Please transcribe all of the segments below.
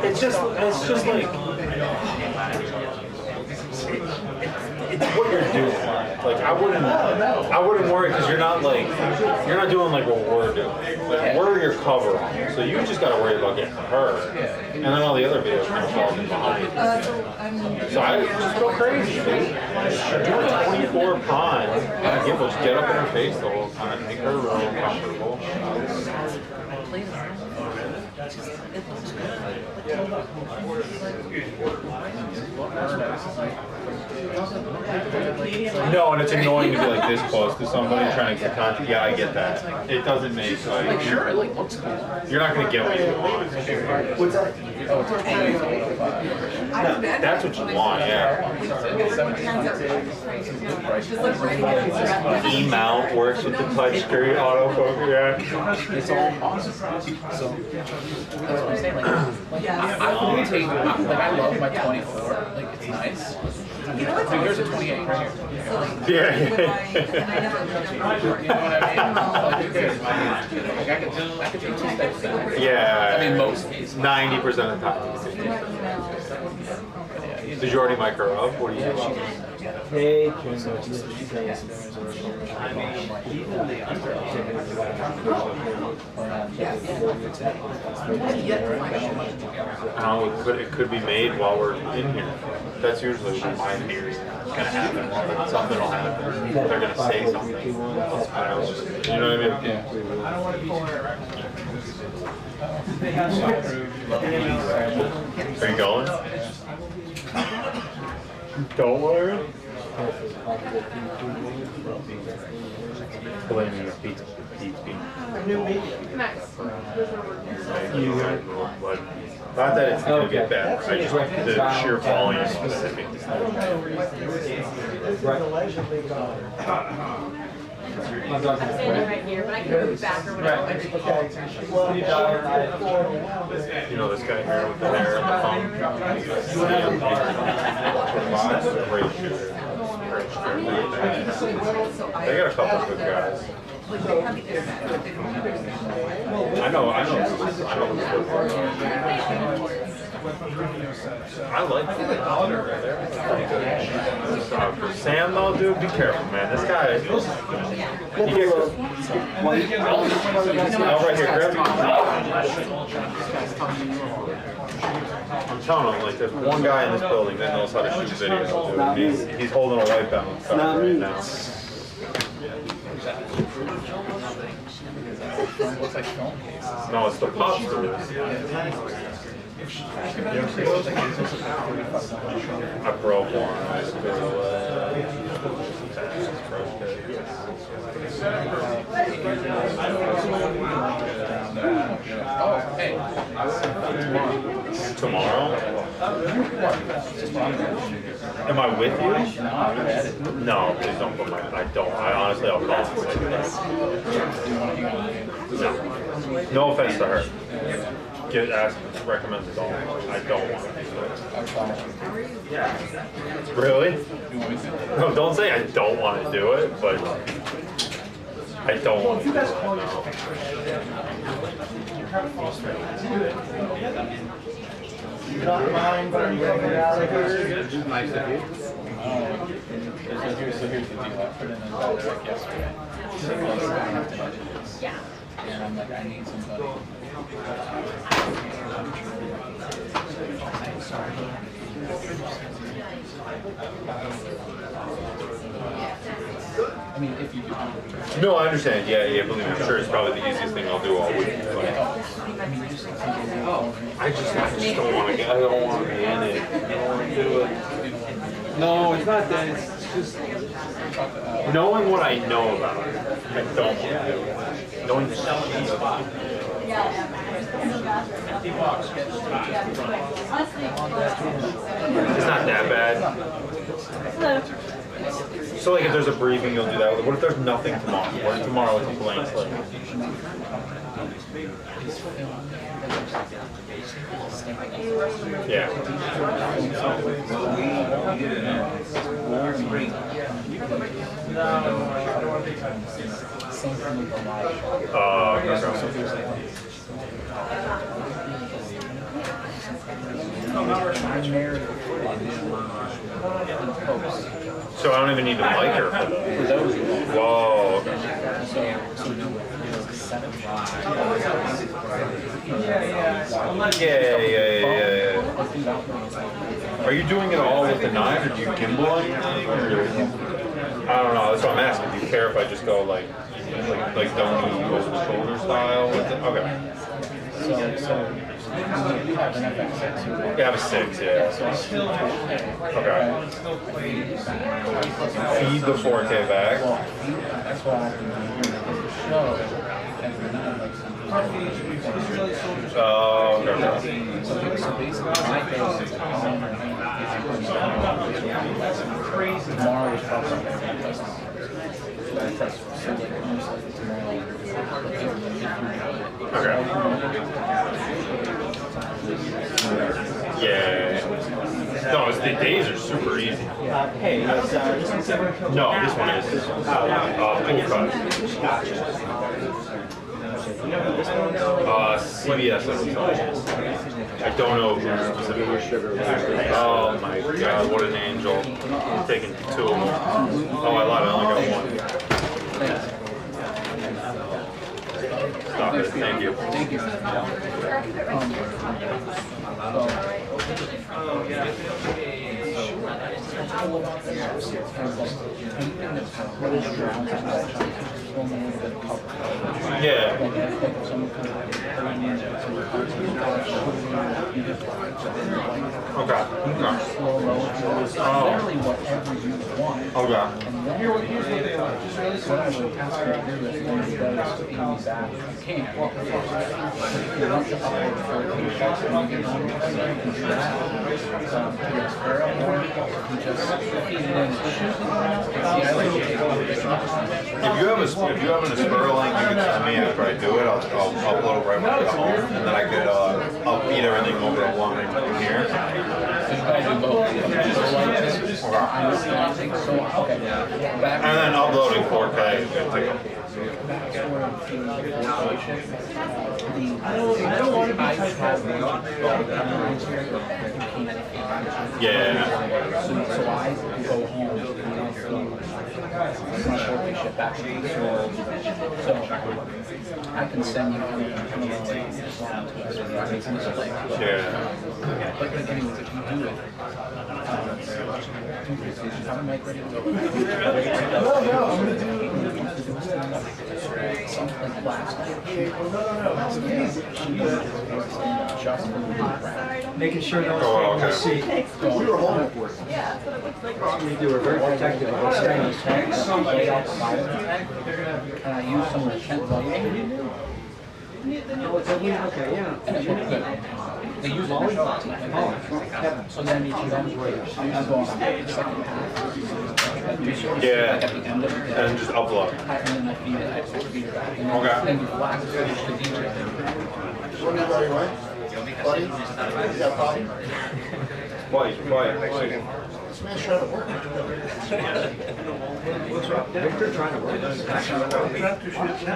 It's just like it's what you're doing. Like I wouldn't worry because you're not doing like what we're doing. Like we're your cover on, so you just got to worry about getting hurt, and then all the other videos kind of fall in behind. So I just go crazy. Dude. Doing a 24 pond, get up in her face the whole time, make her real uncomfortable. No, and it's annoying to be like this close to somebody trying to get contact. Yeah, I get that. It doesn't make like sure, it like looks cool. You're not gonna get what you want. What's that? That's what you want, yeah. E-mount works with the touchscreen autofocus, yeah. It's all awesome. So that's what I'm saying. Like I would take, like I love my 24. Like it's nice. Dude, there's a 28 right here. Yeah. You know what I mean? Like I could take 2 steps back. Yeah. I mean, most cases. 90% of the time. Did you already mic her up? What do you do? Hey, It could be made while we're in here. That's usually what my theory is going to happen. Something will happen. They're going to say something. You know what I mean? Yeah. Are you going? Don't worry. Blaming your pizza. Not that it's going to get bad. I just like the sheer volume specific. I'm standing right here, but I can move back or whatever. You know this guy here with the hair and the phone? Great shooter. They got a couple good guys. I know. I like Sam though, dude, be careful, man. This guy, he gets right here, grab me. I'm telling him, like, there's one guy in this building that knows how to shoot videos, dude. He's holding a white balance card right now. Looks like film cases. No, it's the pop stars. I broke one. Oh, hey. Tomorrow? Am I with you? No, please don't put my. I don't. I honestly, I'll call it. No. No offense to her. Recommend it all. I don't want to do it. Really? No, don't say I don't want to do it, but I don't want to do it. you don't mind when you get out of here? Nice of you. So here's the deal. I put in a check yesterday. Yeah. And I'm like, I need somebody. I mean, if you do. No, I understand. Yeah, believe me, I'm sure it's probably the easiest thing I'll do all week. But I just don't want to. I don't want to be in it. I don't want to do it. No, it's not that. It's just knowing what I know about it. I don't want to do it. Knowing it's not that bad. So like if there's a briefing, you'll do that. What if there's nothing tomorrow? What if tomorrow it's a blank slate? Yeah. same thing with the live show. Okay. So there's like, I'm married in post. So I don't even need the mic or For those who don't. whoa. So do 7 Yeah. Are you doing it all with the knife, or do you gimbal anything? Or I don't know. That's what I'm asking. Do you care if I just go like don't over the shoulder style with it? Okay. So you have an FX6. Yeah, I have a 6. Yeah. Okay. Feed the 4K back. Well, that's why I can do the show every night. Oh, okay. So basically, my day is tomorrow is probably Okay. Yeah. No, the days are super easy. Hey, No, this one is. Full cut. CBS. I don't know who specifically. Oh my god, what an angel. I'm taking 2 of them. Oh, I lied, I only got 1. Stop it, thank you. Thank you. Yeah. Okay. Literally whatever you want. Okay. And then here's what they want. What I would ask you to do is when you go to Amy's app, you can. If you want to upload 4K shots and you can do that. You just feed it in. If you have an Aspera link, you can send me after I do it. I'll upload it right when I get home, and then I could I'll feed everything over the line here. And then uploading 4K is gonna take yeah. So I go home and ship back to the store. So I can send you Yeah. But anyways, if you do it, I'm like ready to go. Something plastic. making sure those Oh, okay. see. We were home for it. They were very protective of those things. And I use some of the tent lighting. Okay, yeah. And it looked good. They use all the so then I go on the second half. Yeah. At the end of it. And just upload. And then I feed it. I feed it back. And Okay. then you black finish the DJ. What are you doing, right? Buddy? You got a problem? Quiet. This man's trying to work. Victor trying to work.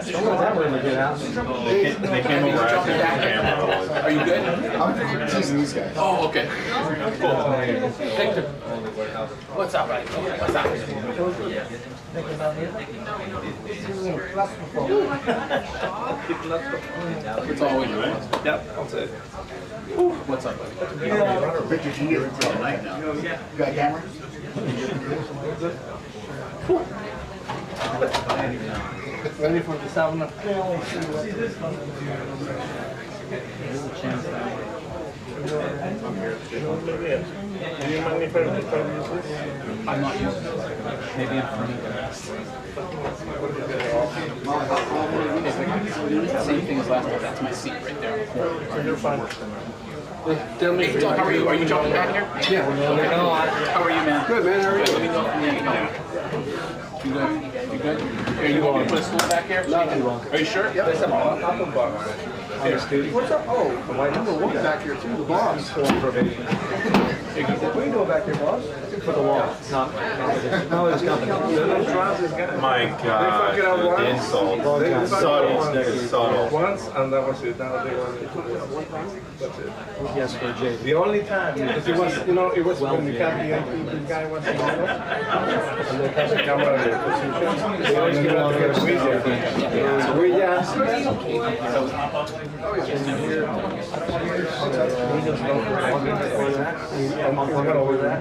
Some of them were in the good house. They came over after the camera. Are you good? I'm teasing these guys. Oh, okay. Cool. Victor. What's up, buddy? What's up? It's always Yep, that's it. what's up, buddy? Pictures you get all night now. You got cameras? Ready for the sauna? I'm not using it. Maybe I'm funny. Same thing as last time. That's my seat right there. So you're fine. Hey, Doug, how are you? Are you jumping back here? Yeah. How are you, man? Good, man. How are you? You good? You good? Are you going to put a stool back here? Not too long. Are you sure? Yep. There's some on the box. On the studio. What's up? Oh, my number 1 back here too, the boss. What are you doing back here, boss? For the wall. No, it's company. My God, the insult. It's subtle. It's subtle. Once, and that was it. Now they want that's it. Yes, for Jay. The only time, because it was, it was when the copy guy was in and they had the camera in their position. They always give out to get a so we just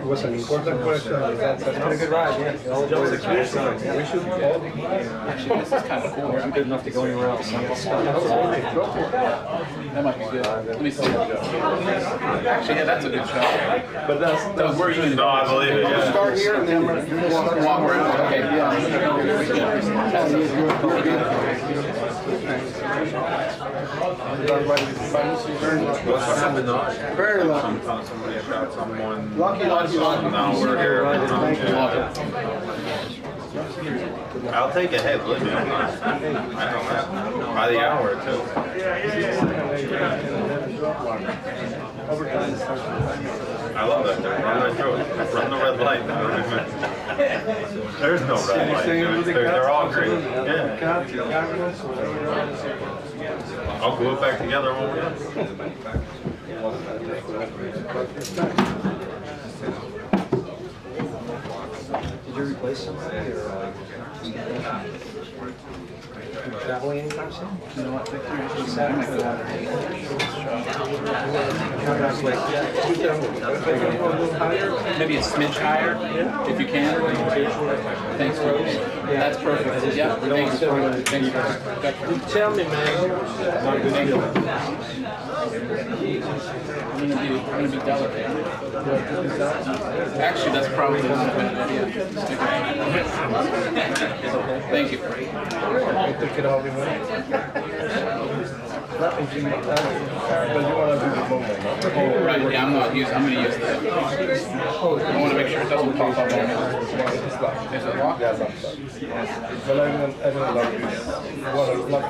it was an important question. That's a good ride, yeah. We should all Actually, this is kind of cool. I'm good enough to go anywhere else. That might be good. Let me see. Actually, yeah, that's a good shot. But that's We're usually No, I believe it. Yeah. start here and then walk around. Okay, What's happened now? very lucky. I'm telling somebody about someone. Lucky. Now we're here. I'll take a hit, believe me. By the hour too. I love that. Run right through it. Run the red light. There's no red light. They're all green. Yeah. I'll glue it back together when we're done. Did you replace somebody or traveling anytime soon? You know what, Victor? I might go out maybe a smidge higher, if you can. Thanks, Rose. That's perfect. Yeah, thanks. Thanks. Tell me, man. Thank you. I'm gonna be delicate. Actually, that's probably a good idea. Stick it. Thank you. I took it all the way. Nothing to but you want to do the moment, no? Right, yeah, I'm going to use that. I want to make sure it doesn't pop up on me. It's locked. Is it locked? Yeah, locked. But I don't love this. What a lock.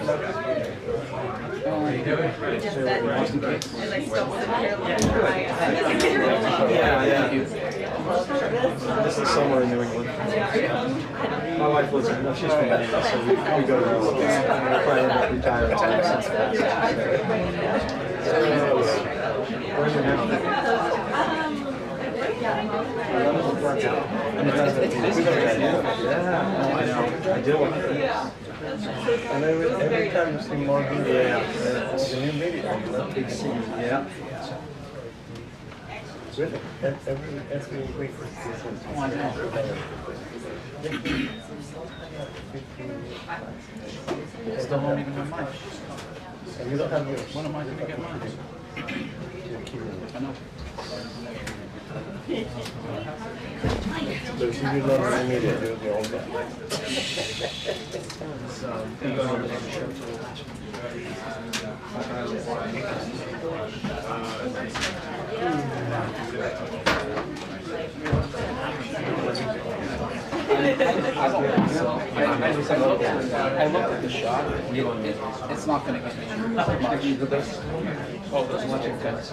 Yeah. This is somewhere in New England. My wife lives in, she's from Maine, so we go to plan about retiring. Where's your nephew? Yeah, I know. I do. And every time you see more videos, it's a new video. Yeah. Really? Every week. Oh, I know. Still don't even have mine. And you don't have yours. When am I going to get mine? I know. So if you do love the media, do the old guy. I looked at the shot. It's not going to get me much. Oh, there's much intense.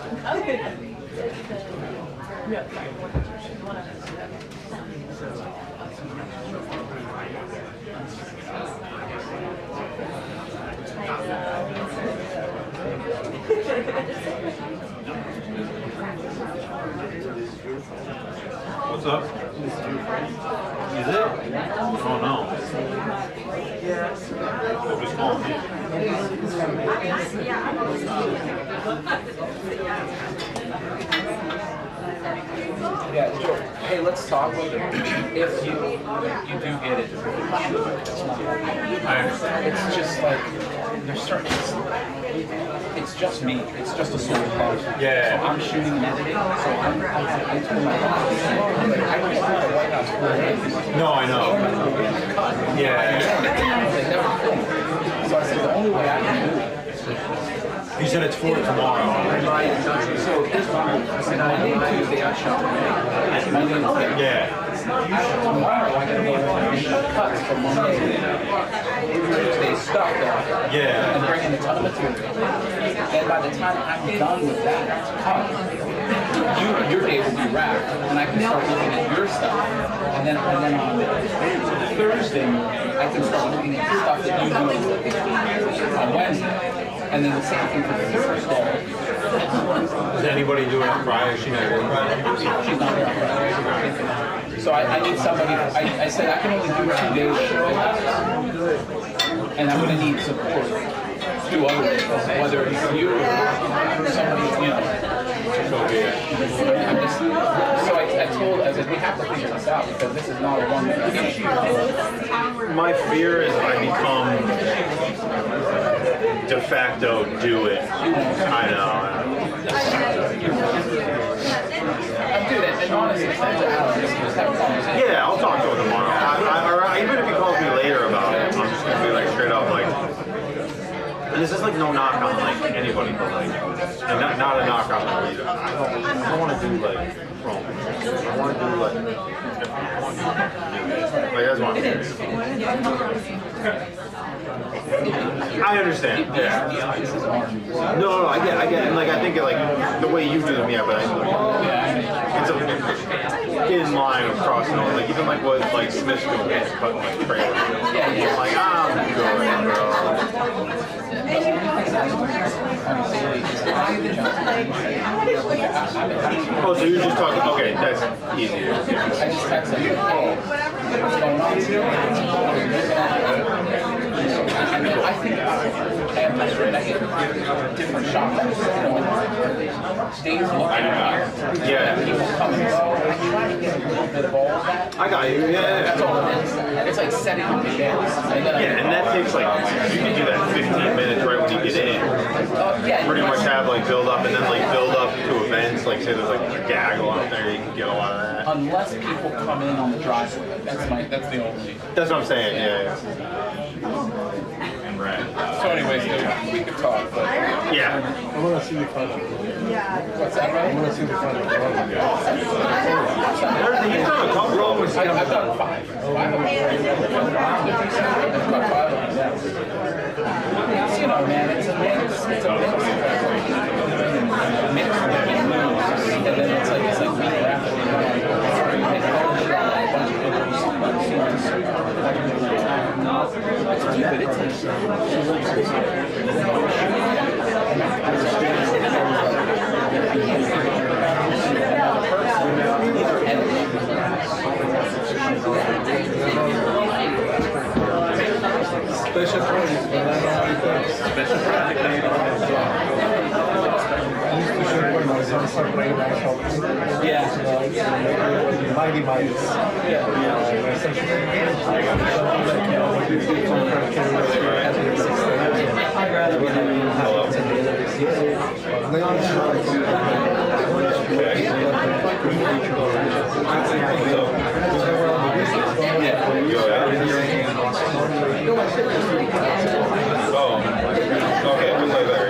What's up? Is it? Oh no. Nobody's calling me. Yeah, Joe, hey, let's talk with it. If you do get it, it's just like, there's certain, it's just me. It's just a solo project. Yeah. So I'm shooting and editing, so I told my boss, I don't want the White House for No, I know. Yeah. They never filmed. So I said, the only way I can do it. You said it's for tomorrow. So this one, I said, Monday, Tuesday, I shot. Monday, Tuesday. Yeah. Tomorrow, I gotta go and cut for Monday. Tuesday stuff though. Yeah. And bring it and a ton of material. And by the time I'm done with that cut, your day will be wrapped, and I can start looking at your stuff. And then on Thursday, I can start looking at stuff that you do on Wednesday. And then the same thing for Thursday. Is anybody doing it Friday? She's not doing Friday. She's not here on Friday. So I need somebody, I said I can only do 2 days show, and I'm going to need support to other people, whether it's you or somebody, you know. So I told, I said, we have to figure this out because this is not a one-man issue. My fear is if I become de facto do it. I know. I'm good at, and honestly, just have a conversation. Yeah, I'll talk to him tomorrow. Or even if he calls me later about it, I'm just gonna be like straight up like. And this is like no knock on like anybody, but like, and not a knock on like, I don't want to do like promo. I want to do like that's what I'm saying. I understand. Yeah. No, I get it. And like I think like the way you do them, yeah, but it's a in line of crossing over. Like even like what like Smith's doing, cutting like trailers. Yeah. Like I'm good, bro. Oh, so you're just talking, okay, that's easy. I just texted him, hey, what's going on? I think I have this right. I get different shops, you know, states looking here. Yeah. People come and go. I try to get a little bit of all of that. I got you, yeah. That's all it is. It's like setting up the dance. Yeah, and that takes like, you can do that in 15 minutes right when you get in. Yeah, pretty much have like build up and then like build up to events, like say there's like a gaggle out there, you can get a lot of that. Unless people come in on the driveway. That's the only. That's what I'm saying, yeah. Right. So anyways, we could talk, but yeah. I want to see the contract. What's that, right? I want to see the contract. He's done a couple of them. I've done 5. 5 of them. I've got 5 of them. You know, man, it's a mix. It's a mix. And then it's like we wrap it. It's stupid. It's Special projects, but I don't like that. special project. Yeah. Mighty Mites. I'd rather be doing Okay, we'll play there.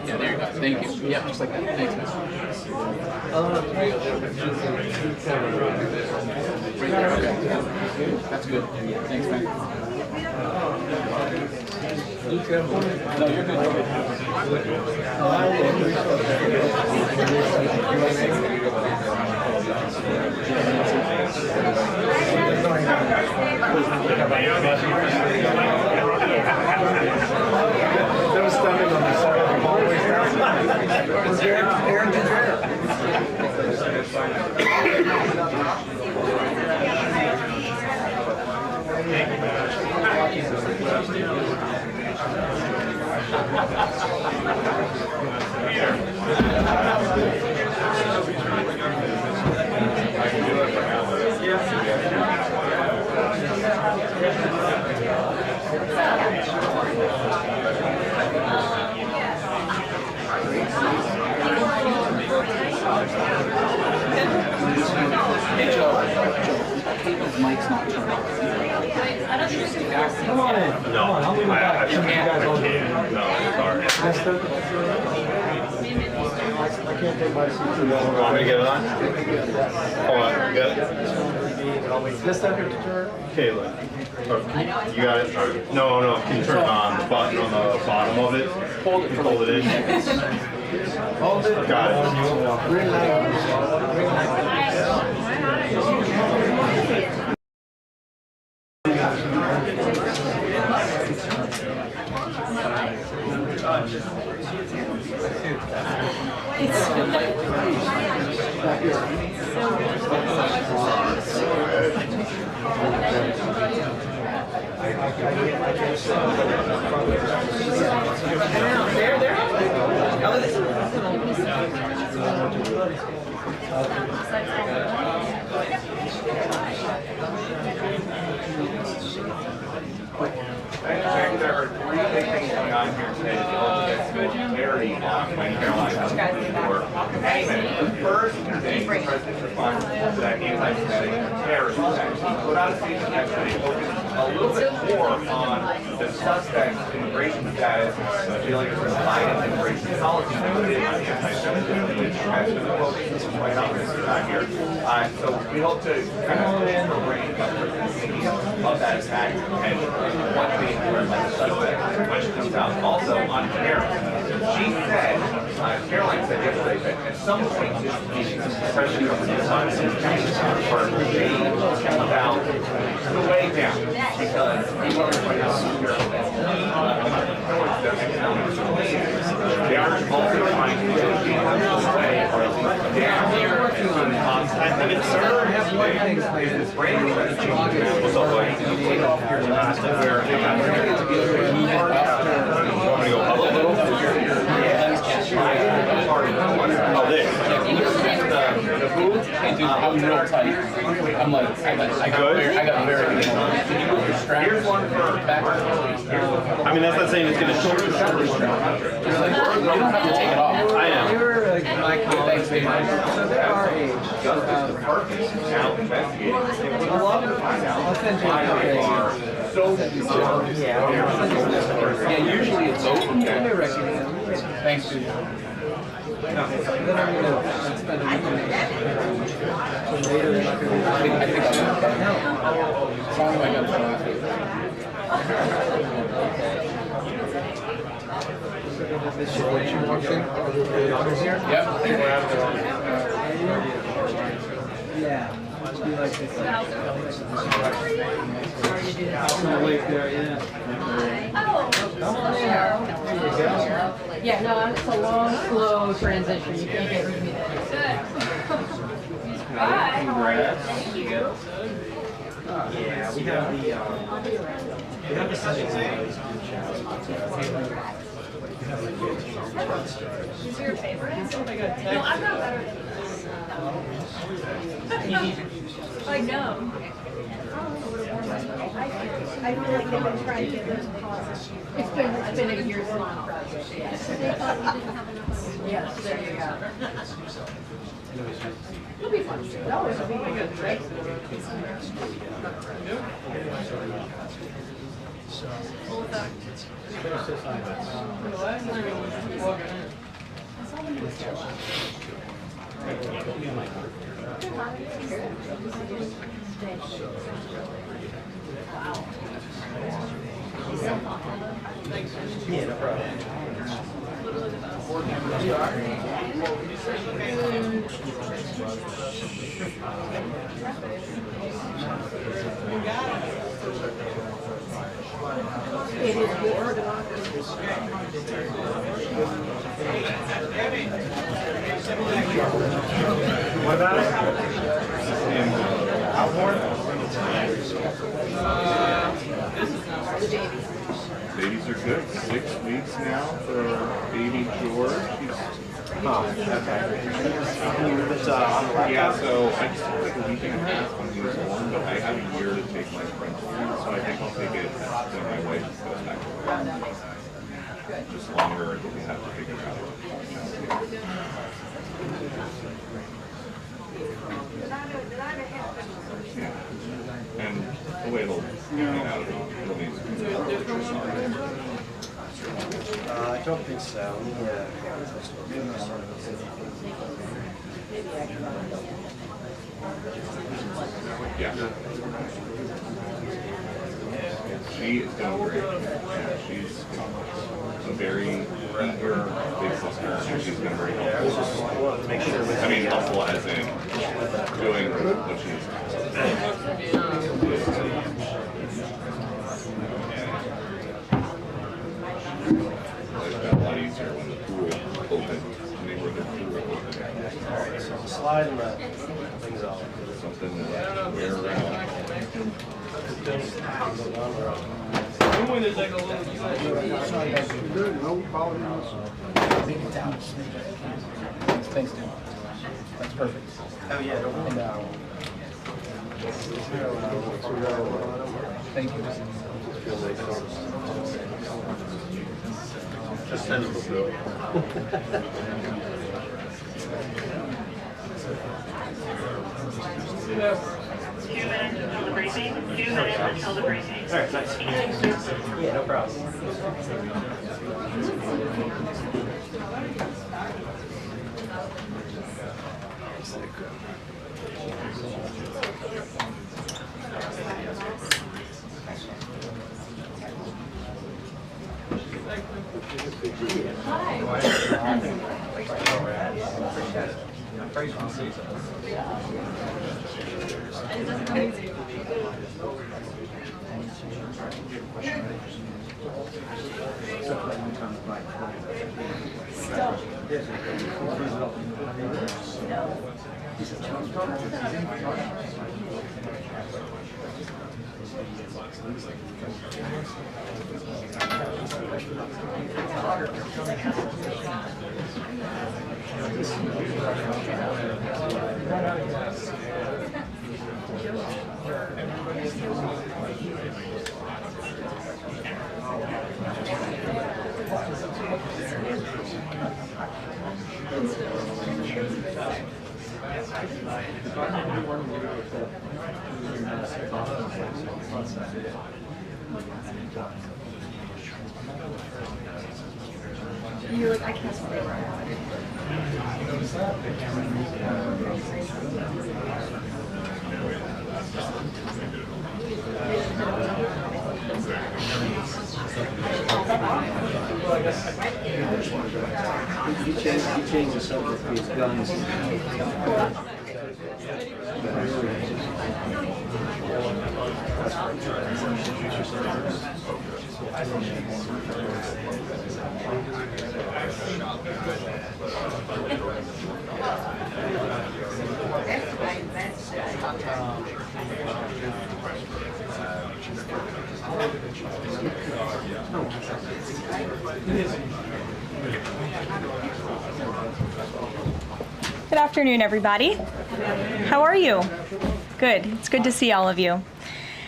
Yeah, there you go. Thank you. Yeah, just like that. Thanks, man. That's good. Thanks, man. No, you're good. They were standing on the side of the hallway. Aaron did Hey Joe, Caitlin's mic's not turned on. Come on in. No, Come on, I'll leave it back. You guys all do. No, sorry. I can't take my seat too long. Want me to get it on? Hold on, good. This temperature? Caitlin. Oh, you got it? Or, no, can you turn it on? The button on the bottom of it? Hold it for Hold it in. Hold it. Got it. Green light. There are three big things going on here today that will get some clarity on when Karoline has before payment. The first thing the president's response to that anti-Semitic terrorist attack, he put out a statement yesterday focused a little bit more on the suspect's immigration status, dealing with Biden's immigration policy than it is on the anti-Semitism, which actually the quote is quite obvious here. So we hope to kind of pick the brain of that attack and what's being learned by the suspect when she comes out. Also on Karoline, she said, Karoline said yesterday that at some point this week, the president of the United States is going to about the way down because we want to point out they are also trying to do the way or at least down here on 10 minutes. Sir, have one thing, please. Brandon, what's up, buddy? Take off your last where they got to go up a little? Oh, this. The food? I'm real tight. I'm like, I got very good. Here's one for back. I mean, that's not saying it's going to short the shoulders. You don't have to take it off. I am. They were my colleagues, so they're our age. Now investigating. I'll send you Why a they are so Yeah, usually it's over. Thanks, dude. Then I'm going to spend a week in it. So later, they're not going to be I think I'm okay. As long as I got the traffic. This shit when she walks in. Yep. Yeah. Must be like this. Wait there, yeah. Yeah, no, it's a long, slow transition. You can't get rid of me there. Bye. Thank you. Yeah, we have the settings in those Who's your favorite? No, I'm not better than this. Like, no. I feel like they've been trying to get those pauses. It's been a year's long process. Yes. Yes, there you go. It'll be fun. No, it'll be good, right? Yeah, no problem. It is good. What about it? Babies are good. 6 weeks now for baby George. Yeah, so I just took like a week and a half when he was born, but I have a year to take my French food, so I think I'll take it when my wife goes back to work. Just longer until we have to figure out. And the way it'll pan out, it'll need I don't think so. yeah. She is doing great. Yeah, she's a very eager big sister, and she's been very helpful. I wanted to make sure. I mean, helpful as in doing what she's. It's got a lot easier when the pool opened. When they were the pool open. So slide and things off. Something to wear around. Thanks, dude. That's perfect. Oh yeah, don't worry. Thank you. Just send them a bill. Alright, nice. Yeah, no problem. You're like, I can't stay He changed the subject to his guns. Good afternoon, everybody. How are you? Good. It's good to see all of you.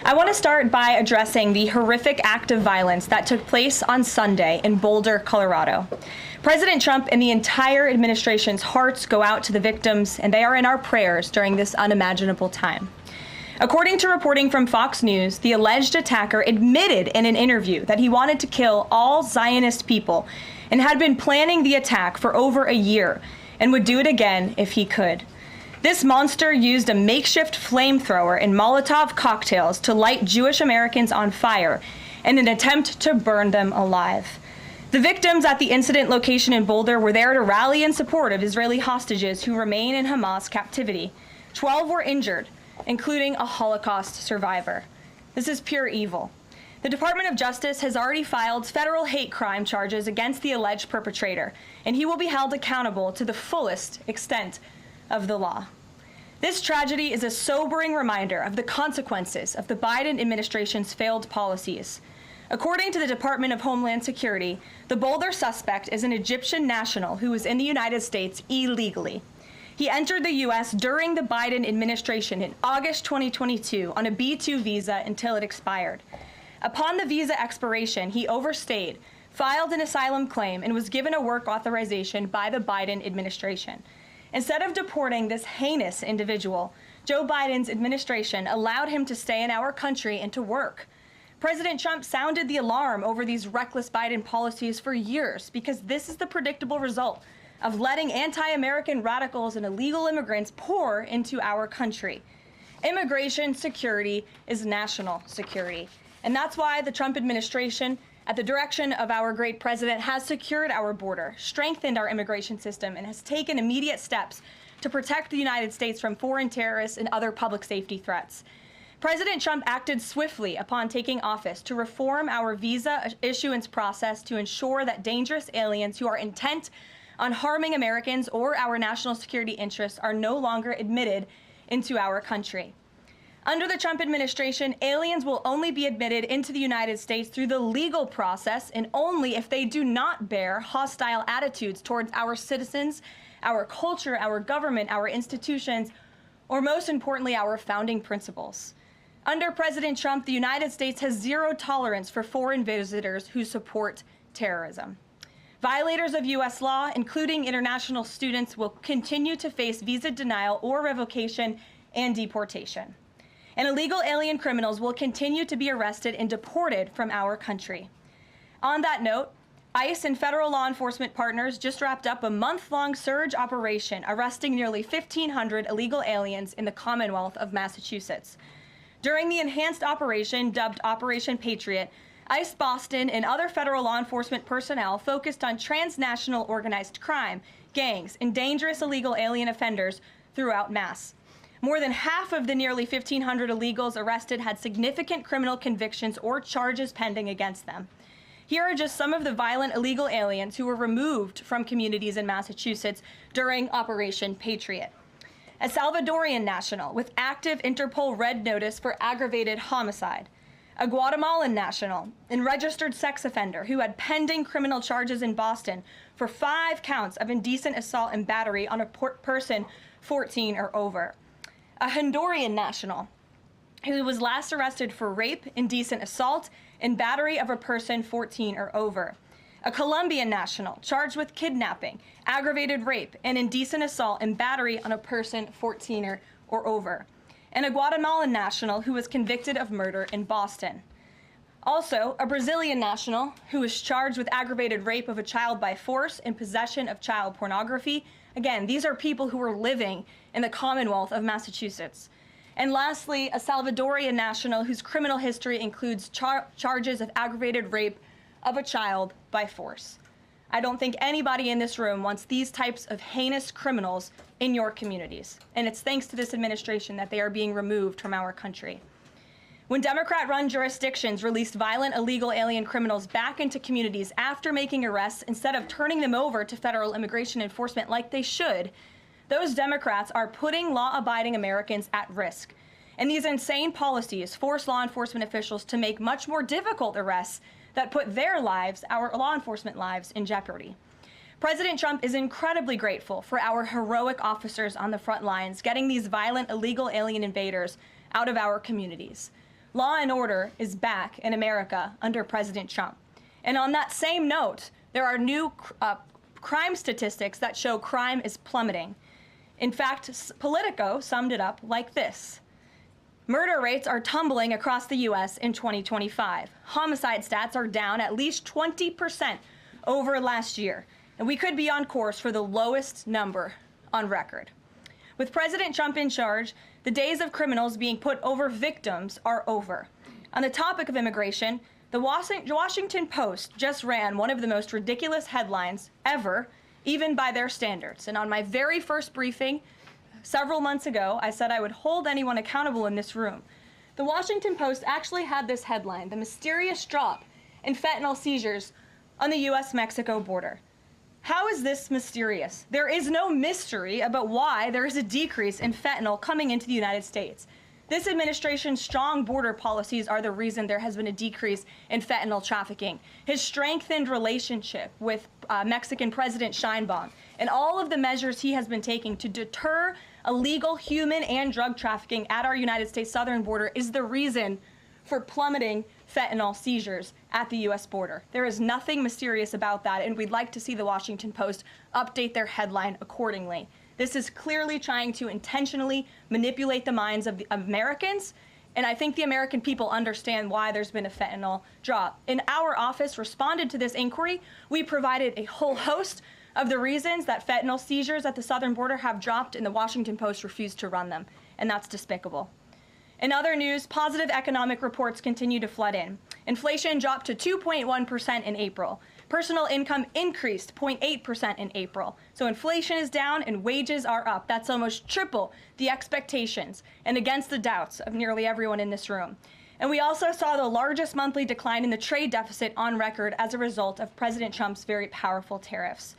I want to start by addressing the horrific act of violence that took place on Sunday in Boulder, Colorado. President Trump and the entire administration's hearts go out to the victims, and they are in our prayers during this unimaginable time. According to reporting from Fox News, the alleged attacker admitted in an interview that he wanted to kill all Zionist people and had been planning the attack for over a year and would do it again if he could. This monster used a makeshift flamethrower and Molotov cocktails to light Jewish Americans on fire in an attempt to burn them alive. The victims at the incident location in Boulder were there to rally in support of Israeli hostages who remain in Hamas captivity. 12 were injured, including a Holocaust survivor. This is pure evil. The Department of Justice has already filed federal hate crime charges against the alleged perpetrator, and he will be held accountable to the fullest extent of the law. This tragedy is a sobering reminder of the consequences of the Biden administration's failed policies. According to the Department of Homeland Security, the Boulder suspect is an Egyptian national who was in the United States illegally. He entered the U.S. during the Biden administration in August 2022 on a B-2 visa until it expired. Upon the visa expiration, he overstayed, filed an asylum claim, and was given a work authorization by the Biden administration. Instead of deporting this heinous individual, Joe Biden's administration allowed him to stay in our country and to work. President Trump sounded the alarm over these reckless Biden policies for years because this is the predictable result of letting anti-American radicals and illegal immigrants pour into our country. Immigration security is national security. And that's why the Trump administration, at the direction of our great president, has secured our border, strengthened our immigration system, and has taken immediate steps to protect the United States from foreign terrorists and other public safety threats. President Trump acted swiftly upon taking office to reform our visa issuance process to ensure that dangerous aliens who are intent on harming Americans or our national security interests are no longer admitted into our country. Under the Trump administration, aliens will only be admitted into the United States through the legal process and only if they do not bear hostile attitudes towards our citizens, our culture, our government, our institutions, or most importantly, our founding principles. Under President Trump, the United States has zero tolerance for foreign visitors who support terrorism. Violators of U.S. law, including international students, will continue to face visa denial or revocation and deportation. And illegal alien criminals will continue to be arrested and deported from our country. On that note, ICE and federal law enforcement partners just wrapped up a month-long surge operation arresting nearly 1,500 illegal aliens in the Commonwealth of Massachusetts. During the enhanced operation, dubbed Operation Patriot, ICE Boston and other federal law enforcement personnel focused on transnational organized crime, gangs, and dangerous illegal alien offenders throughout Mass. More than half of the nearly 1,500 illegals arrested had significant criminal convictions or charges pending against them. Here are just some of the violent illegal aliens who were removed from communities in Massachusetts during Operation Patriot. A Salvadorian national with active Interpol red notice for aggravated homicide. A Guatemalan national and registered sex offender who had pending criminal charges in Boston for 5 counts of indecent assault and battery on a person 14 or over. A Honduran national who was last arrested for rape, indecent assault, and battery of a person 14 or over. A Colombian national charged with kidnapping, aggravated rape, and indecent assault and battery on a person 14 or over. And a Guatemalan national who was convicted of murder in Boston. Also, a Brazilian national who was charged with aggravated rape of a child by force and possession of child pornography. Again, these are people who are living in the Commonwealth of Massachusetts. And lastly, a Salvadorian national whose criminal history includes charges of aggravated rape of a child by force. I don't think anybody in this room wants these types of heinous criminals in your communities. And it's thanks to this administration that they are being removed from our country. When Democrat-run jurisdictions released violent illegal alien criminals back into communities after making arrests instead of turning them over to federal immigration enforcement like they should, those Democrats are putting law-abiding Americans at risk. And these insane policies force law enforcement officials to make much more difficult arrests that put their lives, our law enforcement lives, in jeopardy. President Trump is incredibly grateful for our heroic officers on the front lines getting these violent illegal alien invaders out of our communities. Law and order is back in America under President Trump. And on that same note, there are new crime statistics that show crime is plummeting. In fact, Politico summed it up like this. Murder rates are tumbling across the U.S. in 2025. Homicide stats are down at least 20% over last year, and we could be on course for the lowest number on record. With President Trump in charge, the days of criminals being put over victims are over. On the topic of immigration, the Washington Post just ran one of the most ridiculous headlines ever, even by their standards. And on my very first briefing, several months ago, I said I would hold anyone accountable in this room. The Washington Post actually had this headline, "The Mysterious Drop in Fentanyl Seizures on the U.S.-Mexico Border." How is this mysterious? There is no mystery about why there is a decrease in fentanyl coming into the United States. This administration's strong border policies are the reason there has been a decrease in fentanyl trafficking. His strengthened relationship with Mexican President Sheinbaum and all of the measures he has been taking to deter illegal human and drug trafficking at our United States southern border is the reason for plummeting fentanyl seizures at the U.S. border. There is nothing mysterious about that, and we'd like to see the Washington Post update their headline accordingly. This is clearly trying to intentionally manipulate the minds of Americans. And I think the American people understand why there's been a fentanyl drop. And our office responded to this inquiry. We provided a whole host of the reasons that fentanyl seizures at the southern border have dropped, and the Washington Post refused to run them. And that's despicable. In other news, positive economic reports continue to flood in. Inflation dropped to 2.1% in April. Personal income increased 0.8% in April. So inflation is down and wages are up. That's almost triple the expectations and against the doubts of nearly everyone in this room. And we also saw the largest monthly decline in the trade deficit on record as a result of President Trump's very powerful tariffs.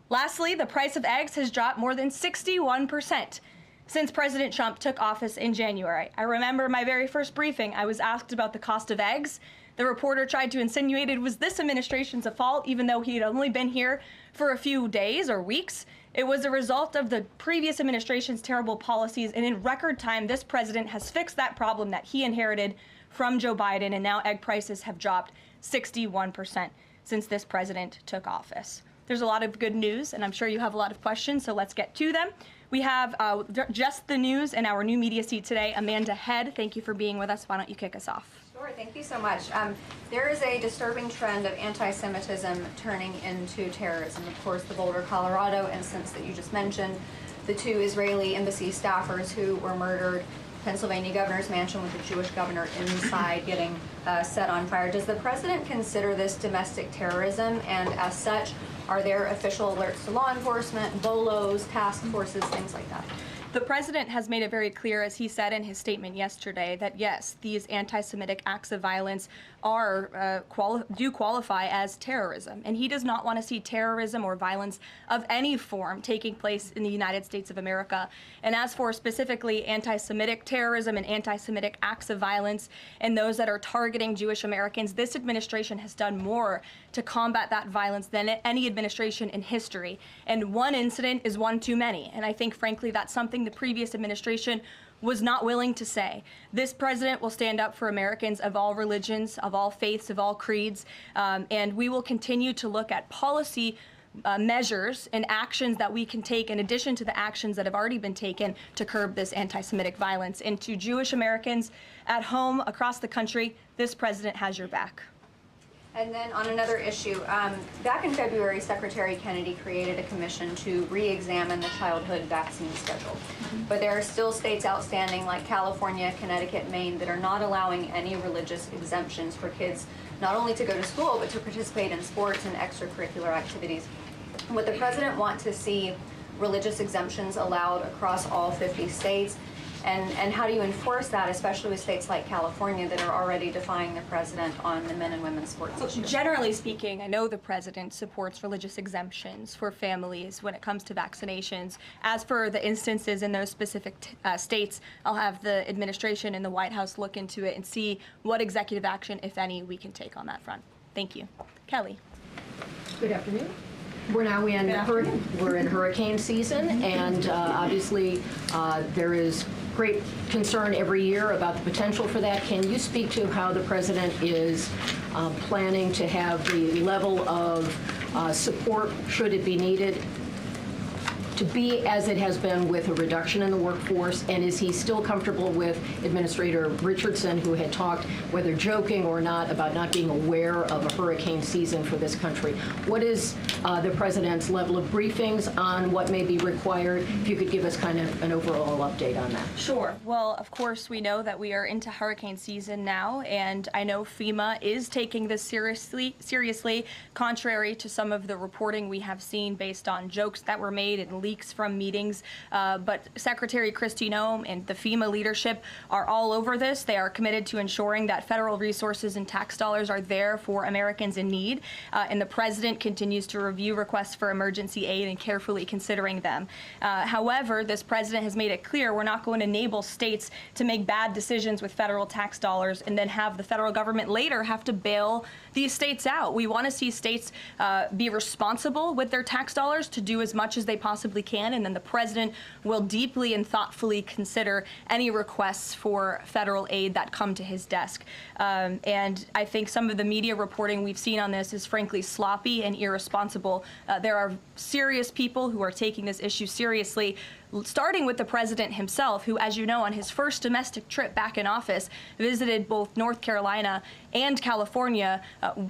Lastly, the price of eggs has dropped more than 61% since President Trump took office in January. I remember my very first briefing, I was asked about the cost of eggs. The reporter tried to insinuate it was this administration's fault, even though he had only been here for a few days or weeks. It was a result of the previous administration's terrible policies, and in record time, this president has fixed that problem that he inherited from Joe Biden, and now egg prices have dropped 61% since this president took office. There's a lot of good news, and I'm sure you have a lot of questions, so let's get to them. We have just the news and our new media seat today. Amanda Head, thank you for being with us. Why don't you kick us off? Sure, thank you so much. There is a disturbing trend of anti-Semitism turning into terrorism. Of course, the Boulder, Colorado instance that you just mentioned, the 2 Israeli embassy staffers who were murdered, Pennsylvania governor's mansion with the Jewish governor inside getting set on fire. Does the president consider this domestic terrorism? And as such, are there official alerts to law enforcement, BOLOs, task forces, things like that? The president has made it very clear, as he said in his statement yesterday, that yes, these anti-Semitic acts of violence are do qualify as terrorism, and he does not want to see terrorism or violence of any form taking place in the United States of America. And as for specifically anti-Semitic terrorism and anti-Semitic acts of violence and those that are targeting Jewish Americans, this administration has done more to combat that violence than any administration in history. And one incident is one too many, and I think frankly that's something the previous administration was not willing to say. This president will stand up for Americans of all religions, of all faiths, of all creeds, and we will continue to look at policy measures and actions that we can take in addition to the actions that have already been taken to curb this anti-Semitic violence. And to Jewish Americans at home, across the country, this president has your back. And then on another issue, back in February, Secretary Kennedy created a commission to re-examine the childhood vaccine schedule. But there are still states outstanding like California, Connecticut, Maine that are not allowing any religious exemptions for kids not only to go to school, but to participate in sports and extracurricular activities. Would the president want to see religious exemptions allowed across all 50 states? And how do you enforce that, especially with states like California that are already defying the president on the men and women's sports issue? Generally speaking, I know the president supports religious exemptions for families when it comes to vaccinations. As for the instances in those specific states, I'll have the administration and the White House look into it and see what executive action, if any, we can take on that front. Thank you. Kelly. Good afternoon. We're now in hurricane season, and obviously there is great concern every year about the potential for that. Can you speak to how the president is planning to have the level of support, should it be needed, to be as it has been with a reduction in the workforce? And is he still comfortable with Administrator Richardson, who had talked, whether joking or not, about not being aware of a hurricane season for this country? What is the president's level of briefings on what may be required? If you could give us kind of an overall update on that. Sure. Well, of course, we know that we are into hurricane season now, and I know FEMA is taking this seriously, contrary to some of the reporting we have seen based on jokes that were made and leaks from meetings. But Secretary Kristi Noem and the FEMA leadership are all over this. They are committed to ensuring that federal resources and tax dollars are there for Americans in need. And the president continues to review requests for emergency aid and carefully considering them. However, this president has made it clear we're not going to enable states to make bad decisions with federal tax dollars and then have the federal government later have to bail these states out. We want to see states be responsible with their tax dollars to do as much as they possibly possibly can, and then the president will deeply and thoughtfully consider any requests for federal aid that come to his desk. And I think some of the media reporting we've seen on this is frankly sloppy and irresponsible. There are serious people who are taking this issue seriously, starting with the president himself, who, as you know, on his first domestic trip back in office, visited both North Carolina and California,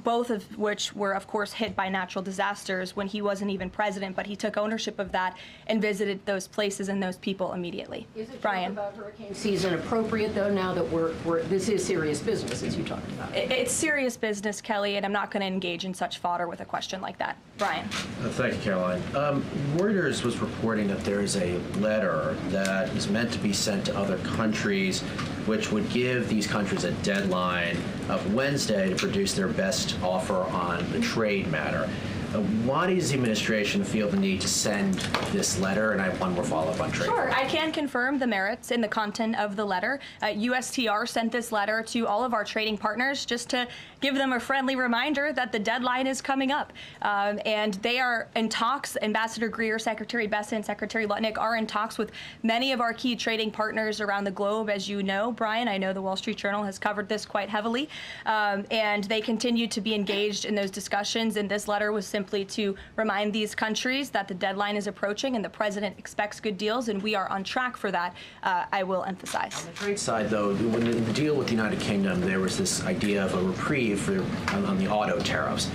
both of which were, of course, hit by natural disasters when he wasn't even president, but he took ownership of that and visited those places and those people immediately. Is it Brian? about hurricane season appropriate, though, now that this is serious business, as you talked about? It's serious business, Kelly, and I'm not going to engage in such fodder with a question like that. Brian? Thank you, Caroline. Reuters was reporting that there is a letter that is meant to be sent to other countries, which would give these countries a deadline of Wednesday to produce their best offer on the trade matter. Why does the administration feel the need to send this letter? And I have one more follow-up on trade. Sure, I can confirm the merits and the content of the letter. USTR sent this letter to all of our trading partners just to give them a friendly reminder that the deadline is coming up. And they are in talks. Ambassador Greer, Secretary Bessent, Secretary Lutnick are in talks with many of our key trading partners around the globe. As you know, Brian, I know the Wall Street Journal has covered this quite heavily. And they continue to be engaged in those discussions. And this letter was simply to remind these countries that the deadline is approaching and the president expects good deals, and we are on track for that, I will emphasize. On the trade side, though, when the deal with the United Kingdom, there was this idea of a reprieve on the auto tariffs.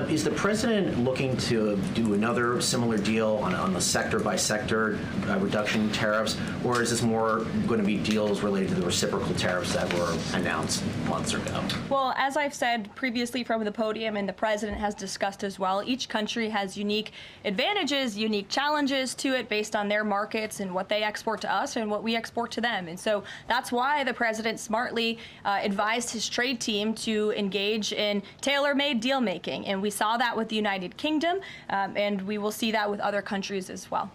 Is the president looking to do another similar deal on the sector-by-sector reduction in tariffs, or is this more going to be deals related to the reciprocal tariffs that were announced months ago? Well, as I've said previously from the podium, and the president has discussed as well, each country has unique advantages, unique challenges to it based on their markets and what they export to us and what we export to them. And so that's why the president smartly advised his trade team to engage in tailor-made deal-making. And we saw that with the United Kingdom, and we will see that with other countries as well.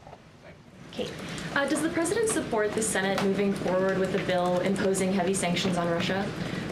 Kate. Does the president support the Senate moving forward with the bill imposing heavy sanctions on Russia?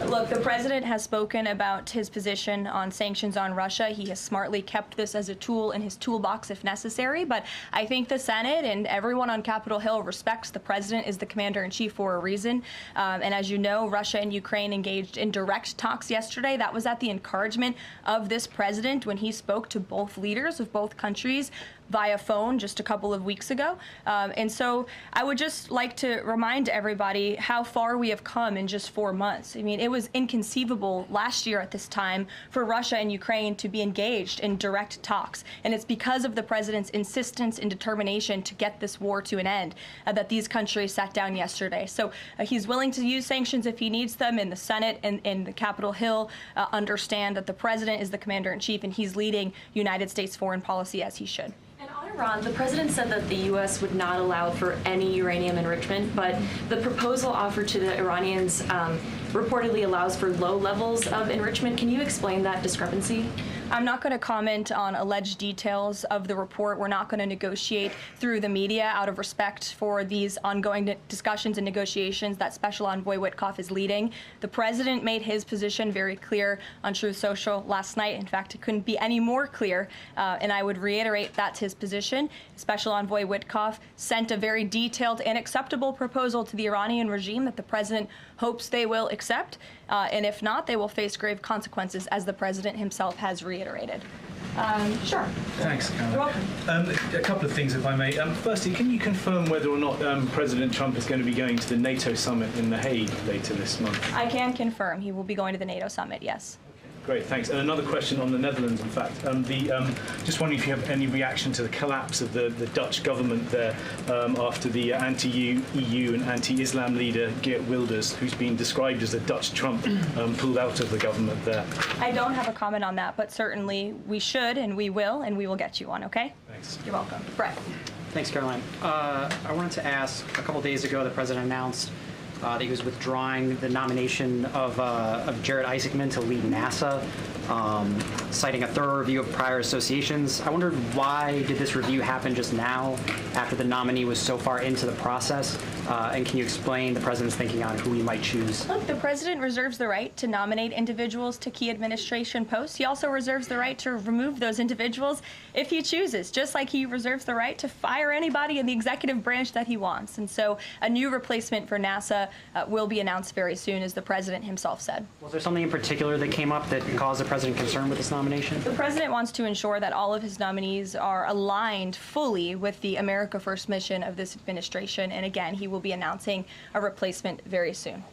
Look, the president has spoken about his position on sanctions on Russia. He has smartly kept this as a tool in his toolbox if necessary, but I think the Senate and everyone on Capitol Hill respects the president is the commander-in-chief for a reason. And as you know, Russia and Ukraine engaged in direct talks yesterday. That was at the encouragement of this president when he spoke to both leaders of both countries via phone just a couple of weeks ago. And so I would just like to remind everybody how far we have come in just 4 months. I mean, it was inconceivable last year at this time for Russia and Ukraine to be engaged in direct talks. And it's because of the president's insistence and determination to get this war to an end that these countries sat down yesterday. So he's willing to use sanctions if he needs them, and the Senate and the Capitol Hill understand that the president is the commander-in-chief and he's leading United States foreign policy as he should. And on Iran, the president said that the U.S. would not allow for any uranium enrichment, but the proposal offered to the Iranians reportedly allows for low levels of enrichment. Can you explain that discrepancy? I'm not going to comment on alleged details of the report. We're not going to negotiate through the media out of respect for these ongoing discussions and negotiations that Special Envoy Witkoff is leading. The president made his position very clear on Truth Social last night. In fact, it couldn't be any more clear, and I would reiterate that's his position. Special Envoy Witkoff sent a very detailed and acceptable proposal to the Iranian regime that the president hopes they will accept, and if not, they will face grave consequences, as the president himself has reiterated. Sure. Thanks, Caroline. You're welcome. A couple of things, if I may. Firstly, can you confirm whether or not President Trump is going to be going to the NATO summit in The Hague later this month? I can confirm he will be going to the NATO summit, yes. Great, thanks. And another question on the Netherlands, in fact. Just wondering if you have any reaction to the collapse of the Dutch government there after the anti-EU and anti-Islam leader Geert Wilders, who's been described as a Dutch Trump, pulled out of the government there. I don't have a comment on that, but certainly we should and we will get you one, okay? Thanks. You're welcome. Brett. Thanks, Caroline. I wanted to ask, a couple days ago, the president announced that he was withdrawing the nomination of Jared Isaacman to lead NASA. citing a thorough review of prior associations. I wondered, why did this review happen just now after the nominee was so far into the process? And can you explain the president's thinking on who he might choose? Look, the president reserves the right to nominate individuals to key administration posts. He also reserves the right to remove those individuals if he chooses, just like he reserves the right to fire anybody in the executive branch that he wants. And so a new replacement for NASA will be announced very soon, as the president himself said. Was there something in particular that came up that caused the president concern with this nomination? The president wants to ensure that all of his nominees are aligned fully with the America First mission of this administration. And again, he will be announcing a replacement very soon.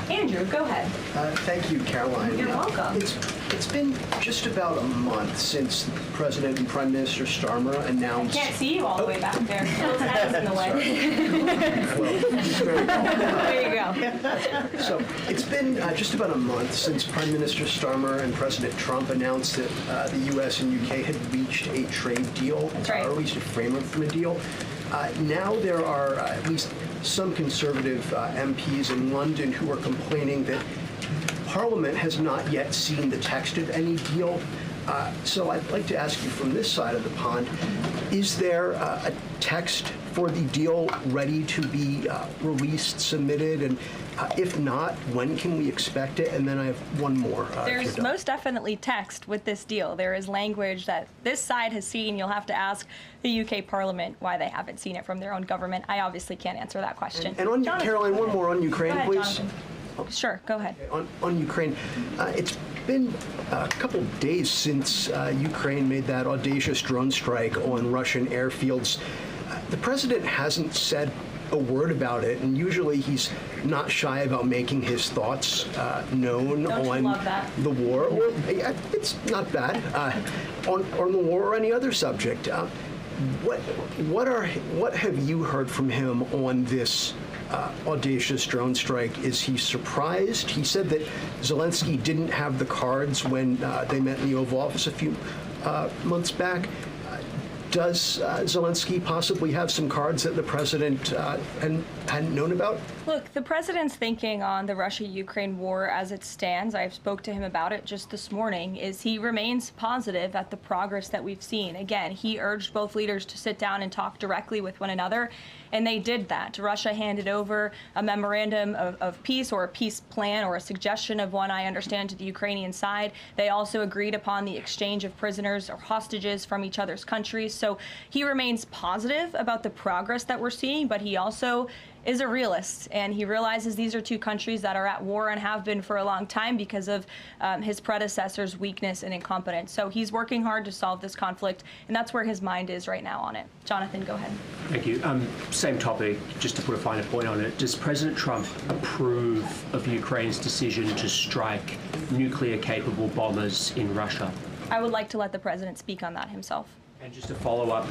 Andrew, go ahead. Thank you, Caroline. You're welcome. It's been just about a month since President and Prime Minister Starmer announced... I can't see you all the way back there. Phil's head is in the way. Well, it's very well. There you go. So it's been just about a month since Prime Minister Starmer and President Trump announced that the U.S. and U.K. had reached a trade deal, That's right. or at least a framework for a deal. Now there are at least some conservative MPs in London who are complaining that Parliament has not yet seen the text of any deal. So I'd like to ask you from this side of the pond, is there a text for the deal ready to be released, submitted, and if not, when can we expect it? And then I have one more. There's most definitely text with this deal. There is language that this side has seen. You'll have to ask the UK Parliament why they haven't seen it from their own government. I obviously can't answer that question. And on Caroline, one more on Ukraine, go ahead, please. Jonathan. Sure, go ahead. On Ukraine, it's been a couple days since Ukraine made that audacious drone strike on Russian airfields. The president hasn't said a word about it, and usually he's not shy about making his thoughts known on the war. Or, it's not bad on the war or any other subject. What have you heard from him on this audacious drone strike? Is he surprised? He said that Zelensky didn't have the cards when they met in the Oval Office a few months back. Does Zelensky possibly have some cards that the president hadn't known about? Look, the president's thinking on the Russia-Ukraine war as it stands, I spoke to him about it just this morning, is he remains positive at the progress that we've seen. Again, he urged both leaders to sit down and talk directly with one another, and they did that. Russia handed over a memorandum of peace, or a peace plan, or a suggestion of one, I understand, to the Ukrainian side. They also agreed upon the exchange of prisoners or hostages from each other's countries. So he remains positive about the progress that we're seeing, but he also is a realist, and he realizes these are two countries that are at war and have been for a long time because of his predecessor's weakness and incompetence. So he's working hard to solve this conflict, and that's where his mind is right now on it. Jonathan, go ahead. Thank you. Same topic, just to put a finer point on it. Does President Trump approve of Ukraine's decision to strike nuclear-capable bombers in Russia? I would like to let the president speak on that himself. And just to follow up,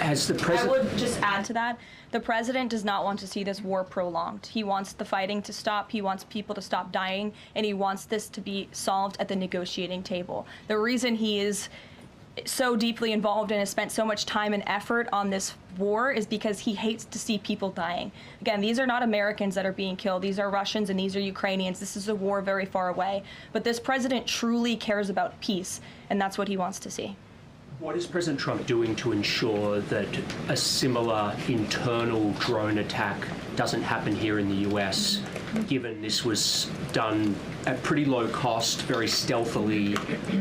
has the president... I would just add to that, the president does not want to see this war prolonged. He wants the fighting to stop, he wants people to stop dying, and he wants this to be solved at the negotiating table. The reason he is so deeply involved and has spent so much time and effort on this war is because he hates to see people dying. Again, these are not Americans that are being killed. These are Russians and these are Ukrainians. This is a war very far away. But this president truly cares about peace, and that's what he wants to see. What is President Trump doing to ensure that a similar internal drone attack doesn't happen here in the US, given this was done at pretty low cost, very stealthily?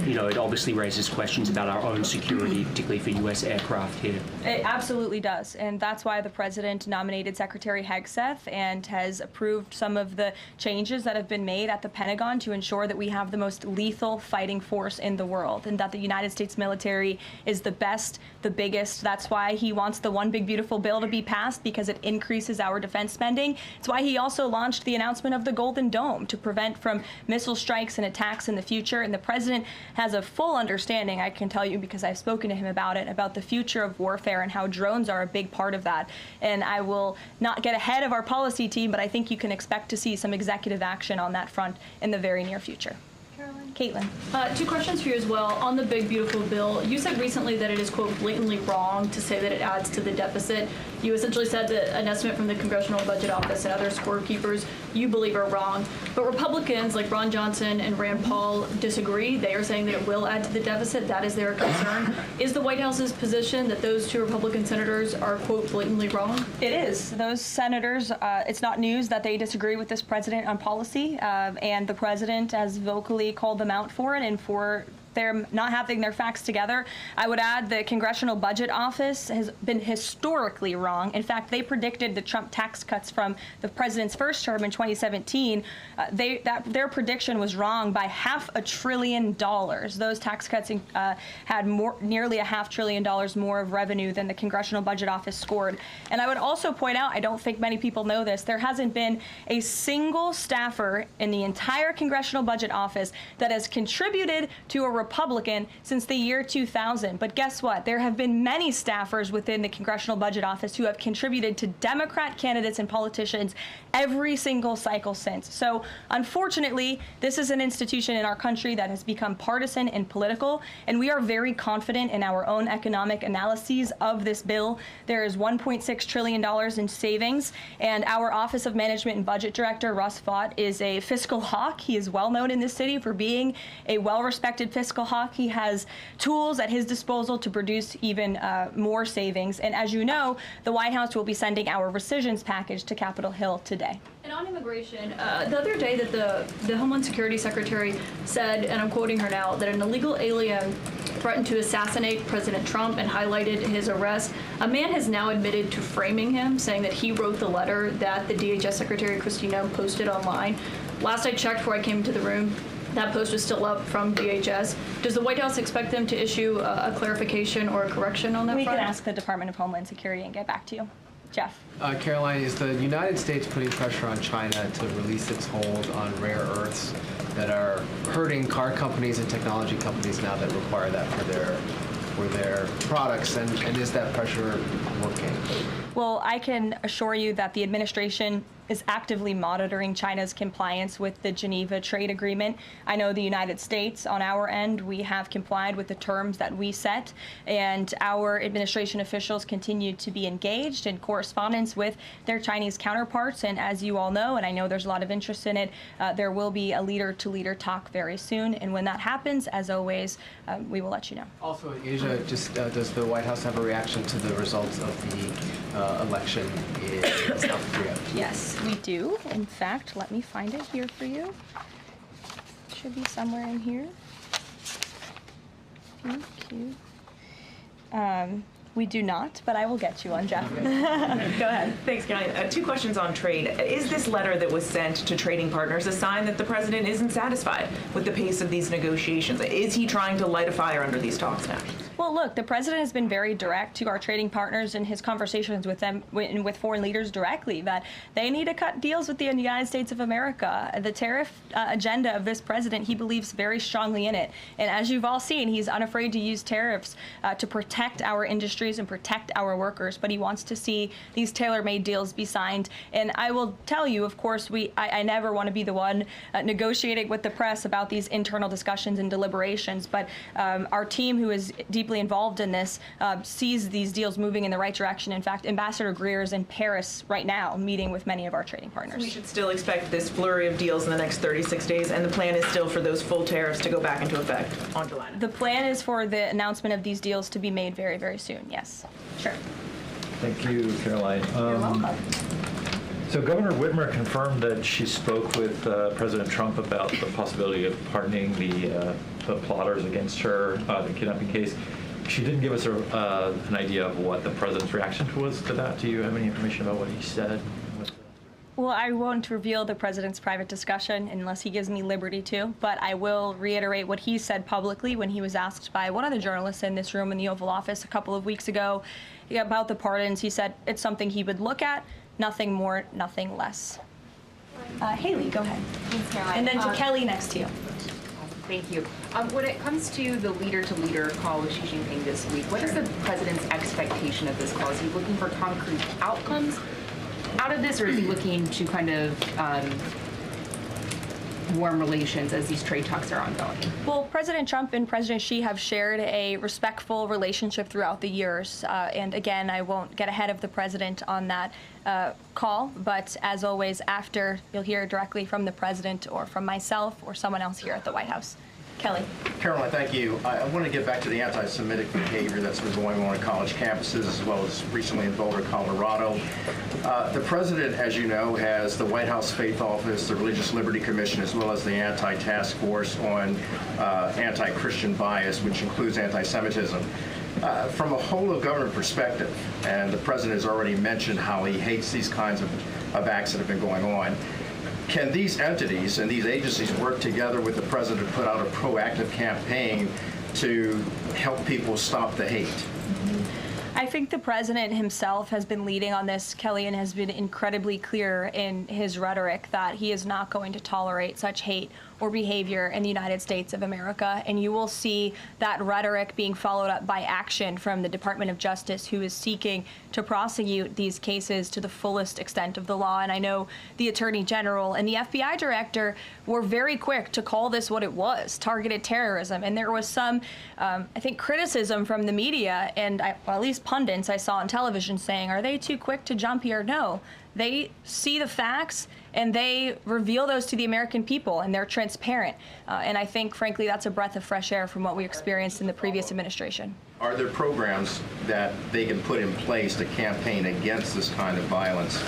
You know, it obviously raises questions about our own security, particularly for US aircraft here. It absolutely does, and that's why the president nominated Secretary Hegseth and has approved some of the changes that have been made at the Pentagon to ensure that we have the most lethal fighting force in the world, and that the United States military is the best, the biggest. That's why he wants the One Big Beautiful Bill to be passed, because it increases our defense spending. It's why he also launched the announcement of the Golden Dome to prevent from missile strikes and attacks in the future. And the president has a full understanding, I can tell you because I've spoken to him about it, about the future of warfare and how drones are a big part of that. And I will not get ahead of our policy team, but I think you can expect to see some executive action on that front in the very near future. Caitlin. Two questions for you as well. On the big, beautiful bill, you said recently that it is, quote, blatantly wrong to say that it adds to the deficit. You essentially said that an estimate from the Congressional Budget Office and other scorekeepers you believe are wrong. But Republicans like Ron Johnson and Rand Paul disagree. They are saying that it will add to the deficit. That is their concern. Is the White House's position that those two Republican senators are, quote, blatantly wrong? It is. Those senators, it's not news that they disagree with this president on policy, and the president has vocally called them out for it and for their not having their facts together. I would add the Congressional Budget Office has been historically wrong. In fact, they predicted the Trump tax cuts from the president's first term in 2017. Their prediction was wrong by $500 billion. Those tax cuts had nearly $500 billion more of revenue than the Congressional Budget Office scored. And I would also point out, I don't think many people know this, there hasn't been a single staffer in the entire Congressional Budget Office that has contributed to a Republican since the year 2000. But guess what? There have been many staffers within the Congressional Budget Office who have contributed to Democrat candidates and politicians every single cycle since. So unfortunately, this is an institution in our country that has become partisan and political, and we are very confident in our own economic analyses of this bill. There is $1.6 trillion in savings, and our Office of Management and Budget Director, Russ Vought, is a fiscal hawk. He is well known in this city for being a well-respected fiscal hawk. He has tools at his disposal to produce even more savings. And as you know, the White House will be sending our rescissions package to Capitol Hill today. And on immigration, the other day that the Homeland Security Secretary said, and I'm quoting her now, that an illegal alien threatened to assassinate President Trump and highlighted his arrest. A man has now admitted to framing him, saying that he wrote the letter that the DHS Secretary Kristi Noem posted online. Last I checked before I came into the room, that post was still up from DHS. Does the White House expect them to issue a clarification or a correction on that We front? can ask the Department of Homeland Security and get back to you. Jeff. Karoline, is the United States putting pressure on China to release its hold on rare earths that are hurting car companies and technology companies now that require that for their products, and is that pressure working? Well, I can assure you that the administration is actively monitoring China's compliance with the Geneva Trade Agreement. I know the United States, on our end, we have complied with the terms that we set, and our administration officials continue to be engaged in correspondence with their Chinese counterparts. And as you all know, and I know there's a lot of interest in it, there will be a leader-to-leader talk very soon. And when that happens, as always, we will let you know. Also in Asia, just does the White House have a reaction to the results of the election in South Korea? Yes, we do. In fact, let me find it here for you. Should be somewhere in here. Thank you. We do not, but I will get you on, Jeff. Go ahead. Thanks, Karoline. Two questions on trade. Is this letter that was sent to trading partners a sign that the president isn't satisfied with the pace of these negotiations? Is he trying to light a fire under these talks now? Well, look, the president has been very direct to our trading partners in his conversations with them, with foreign leaders directly, that they need to cut deals with the United States of America. The tariff agenda of this president, he believes very strongly in it. And as you've all seen, he's unafraid to use tariffs to protect our industries and protect our workers. But he wants to see these tailor-made deals be signed. And I will tell you, of course, I never want to be the one negotiating with the press about these internal discussions and deliberations. But our team, who is deeply involved in this, sees these deals moving in the right direction. In fact, Ambassador Greer is in Paris right now meeting with many of our trading partners. So we should still expect this flurry of deals in the next 36 days, and the plan is still for those full tariffs to go back into effect on July 9th. The plan is for the announcement of these deals to be made very, very soon, yes. Sure. Thank you, Karoline. You're welcome. So Governor Whitmer confirmed that she spoke with President Trump about the possibility of pardoning the plotters against her, the kidnapping case. She didn't give us an idea of what the president's reaction was to that. Do you have any information about what he said? Well, I won't reveal the president's private discussion unless he gives me liberty to, but I will reiterate what he said publicly when he was asked by one of the journalists in this room in the Oval Office a couple of weeks ago about the pardons. He said it's something he would look at, nothing more, nothing less. Haley, go ahead. Thanks, Caroline. And then to Kelly next to you. Thank you. When it comes to the leader-to-leader call with Xi Jinping this week, what is the president's expectation of this call? Is he looking for concrete outcomes out of this, or is he looking to kind of warm relations as these trade talks are ongoing? Well, President Trump and President Xi have shared a respectful relationship throughout the years. And again, I won't get ahead of the president on that call, but as always, after, you'll hear directly from the president or from myself or someone else here at the White House. Kelly. Caroline, thank you. I want to get back to the anti-Semitic behavior that's been going on college campuses as well as recently in Boulder, Colorado. The president, as you know, has the White House Faith Office, the Religious Liberty Commission, as well as the Anti-Task Force on Anti-Christian Bias, which includes anti-Semitism. From a whole of government perspective, and the president has already mentioned how he hates these kinds of acts that have been going on, can these entities and these agencies work together with the president to put out a proactive campaign to help people stop the hate? I think the president himself has been leading on this, Kelly, and has been incredibly clear in his rhetoric that he is not going to tolerate such hate or behavior in the United States of America. And you will see that rhetoric being followed up by action from the Department of Justice, who is seeking to prosecute these cases to the fullest extent of the law. And I know the Attorney General and the FBI Director were very quick to call this what it was, targeted terrorism. And there was some, I think, criticism from the media and well, at least pundits I saw on television saying, are they too quick to jump here? No. They see the facts and they reveal those to the American people, and they're transparent. And I think, frankly, that's a breath of fresh air from what we experienced in the previous administration. Are there programs that they can put in place to campaign against this kind of violence,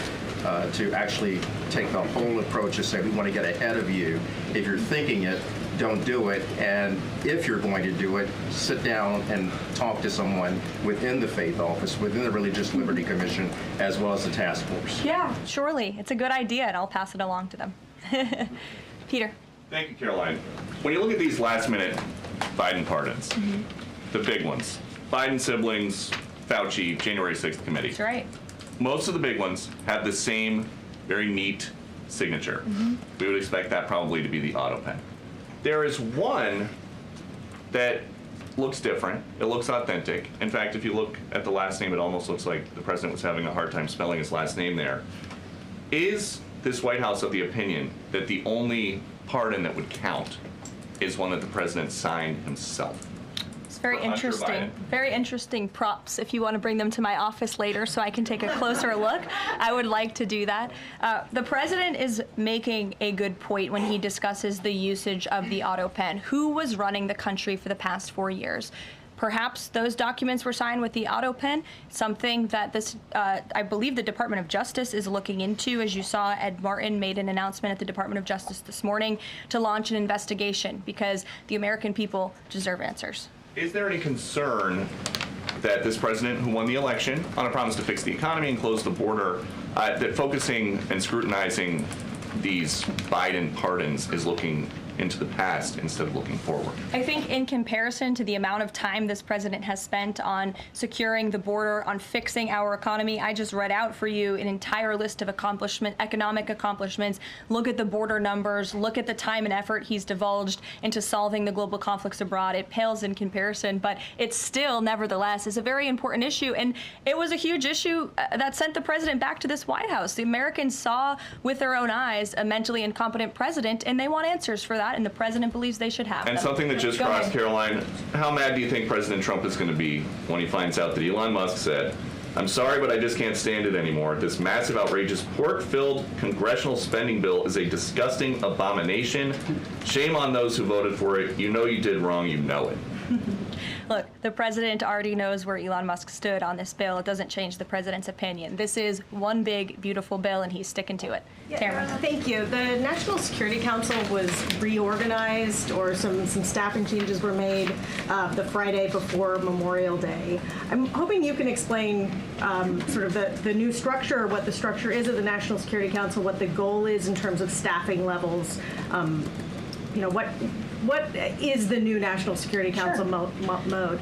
to actually take the whole approach and say, we want to get ahead of you. If you're thinking it, don't do it. And if you're going to do it, sit down and talk to someone within the Faith Office, within the Religious Liberty Commission, as well as the task force. Yeah, surely. It's a good idea, and I'll pass it along to them. Peter. Thank you, Caroline. When you look at these last-minute Biden pardons, the big ones, Biden siblings, Fauci, January 6th committee. That's right. Most of the big ones have the same very neat signature. We would expect that probably to be the auto pen. There is one that looks different. It looks authentic. In fact, if you look at the last name, it almost looks like the president was having a hard time spelling his last name there. Is this White House of the opinion that the only pardon that would count is one that the president signed himself? It's very interesting. Very interesting props. If you want to bring them to my office later so I can take a closer look, I would like to do that. The president is making a good point when he discusses the usage of the auto pen. Who was running the country for the past 4 years? Perhaps those documents were signed with the auto pen, something that this, I believe the Department of Justice is looking into. As you saw, Ed Martin made an announcement at the Department of Justice this morning to launch an investigation because the American people deserve answers. Is there any concern that this president, who won the election on a promise to fix the economy and close the border, that focusing and scrutinizing these Biden pardons is looking into the past instead of looking forward? I think in comparison to the amount of time this president has spent on securing the border, on fixing our economy, I just read out for you an entire list of economic accomplishments. Look at the border numbers, look at the time and effort he's divulged into solving the global conflicts abroad. It pales in comparison, but it still, nevertheless, is a very important issue. And it was a huge issue that sent the president back to this White House. The Americans saw with their own eyes a mentally incompetent president, and they want answers for that, and the president believes they should have And them. something that just Go crossed, ahead. Caroline, how mad do you think President Trump is going to be when he finds out that Elon Musk said, "I'm sorry, but I just can't stand it anymore. This massive, outrageous, pork-filled congressional spending bill is a disgusting abomination. Shame on those who voted for it. You know you did wrong. You know it." Look, the president already knows where Elon Musk stood on this bill. It doesn't change the president's opinion. This is one big, beautiful bill, and he's sticking to it. Tamara. Thank you. The National Security Council was reorganized, or some staffing changes were made the Friday before Memorial Day. I'm hoping you can explain sort of the new structure, what the structure is of the National Security Council, what the goal is in terms of staffing levels. What is the new National Security Council mode?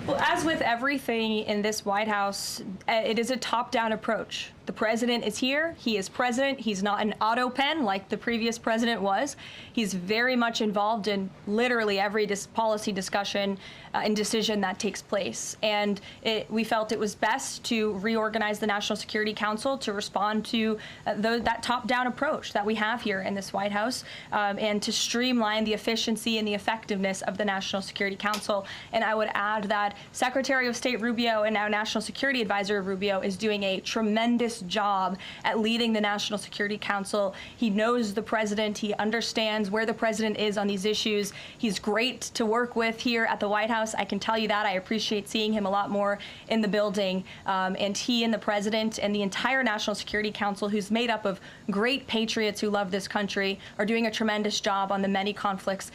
Well, as with everything in this White House, it is a top-down approach. The president is here. He is president. He's not an auto pen like the previous president was. He's very much involved in literally every policy discussion and decision that takes place. And we felt it was best to reorganize the National Security Council to respond to that top-down approach that we have here in this White House, and to streamline the efficiency and the effectiveness of the National Security Council. And I would add that Secretary of State Rubio and now National Security Advisor Rubio is doing a tremendous job at leading the National Security Council. He knows the president. He understands where the president is on these issues. He's great to work with here at the White House. I can tell you that. I appreciate seeing him a lot more in the building. And he and the president and the entire National Security Council, who's made up of great patriots who love this country, are doing a tremendous job on the many conflicts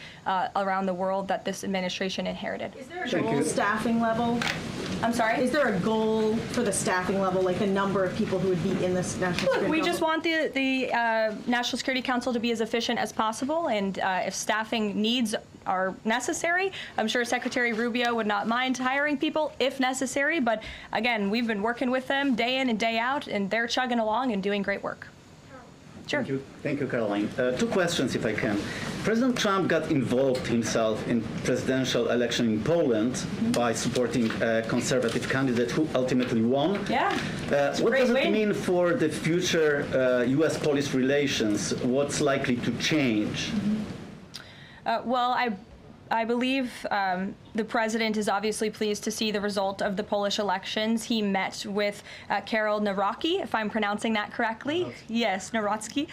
around the world that this administration inherited. Is there a goal staffing level? I'm sorry? Is there a goal for the staffing level, like the number of people who would be in this National Security Council? We just want the National Security Council to be as efficient as possible, and if staffing needs are necessary, I'm sure Secretary Rubio would not mind hiring people if necessary, but again, we've been working with them day in and day out, and they're chugging along and doing great work. Sure. Thank you, Caroline. Two questions, if I can. President Trump got involved himself in presidential election in Poland by supporting a conservative candidate who ultimately won. Yeah. What does it mean for the future U.S.-Polish relations? What's likely to change? Well, I believe the president is obviously pleased to see the result of the Polish elections. He met with Karol Nawrocki, if I'm pronouncing that correctly. Yes, Nawrocki.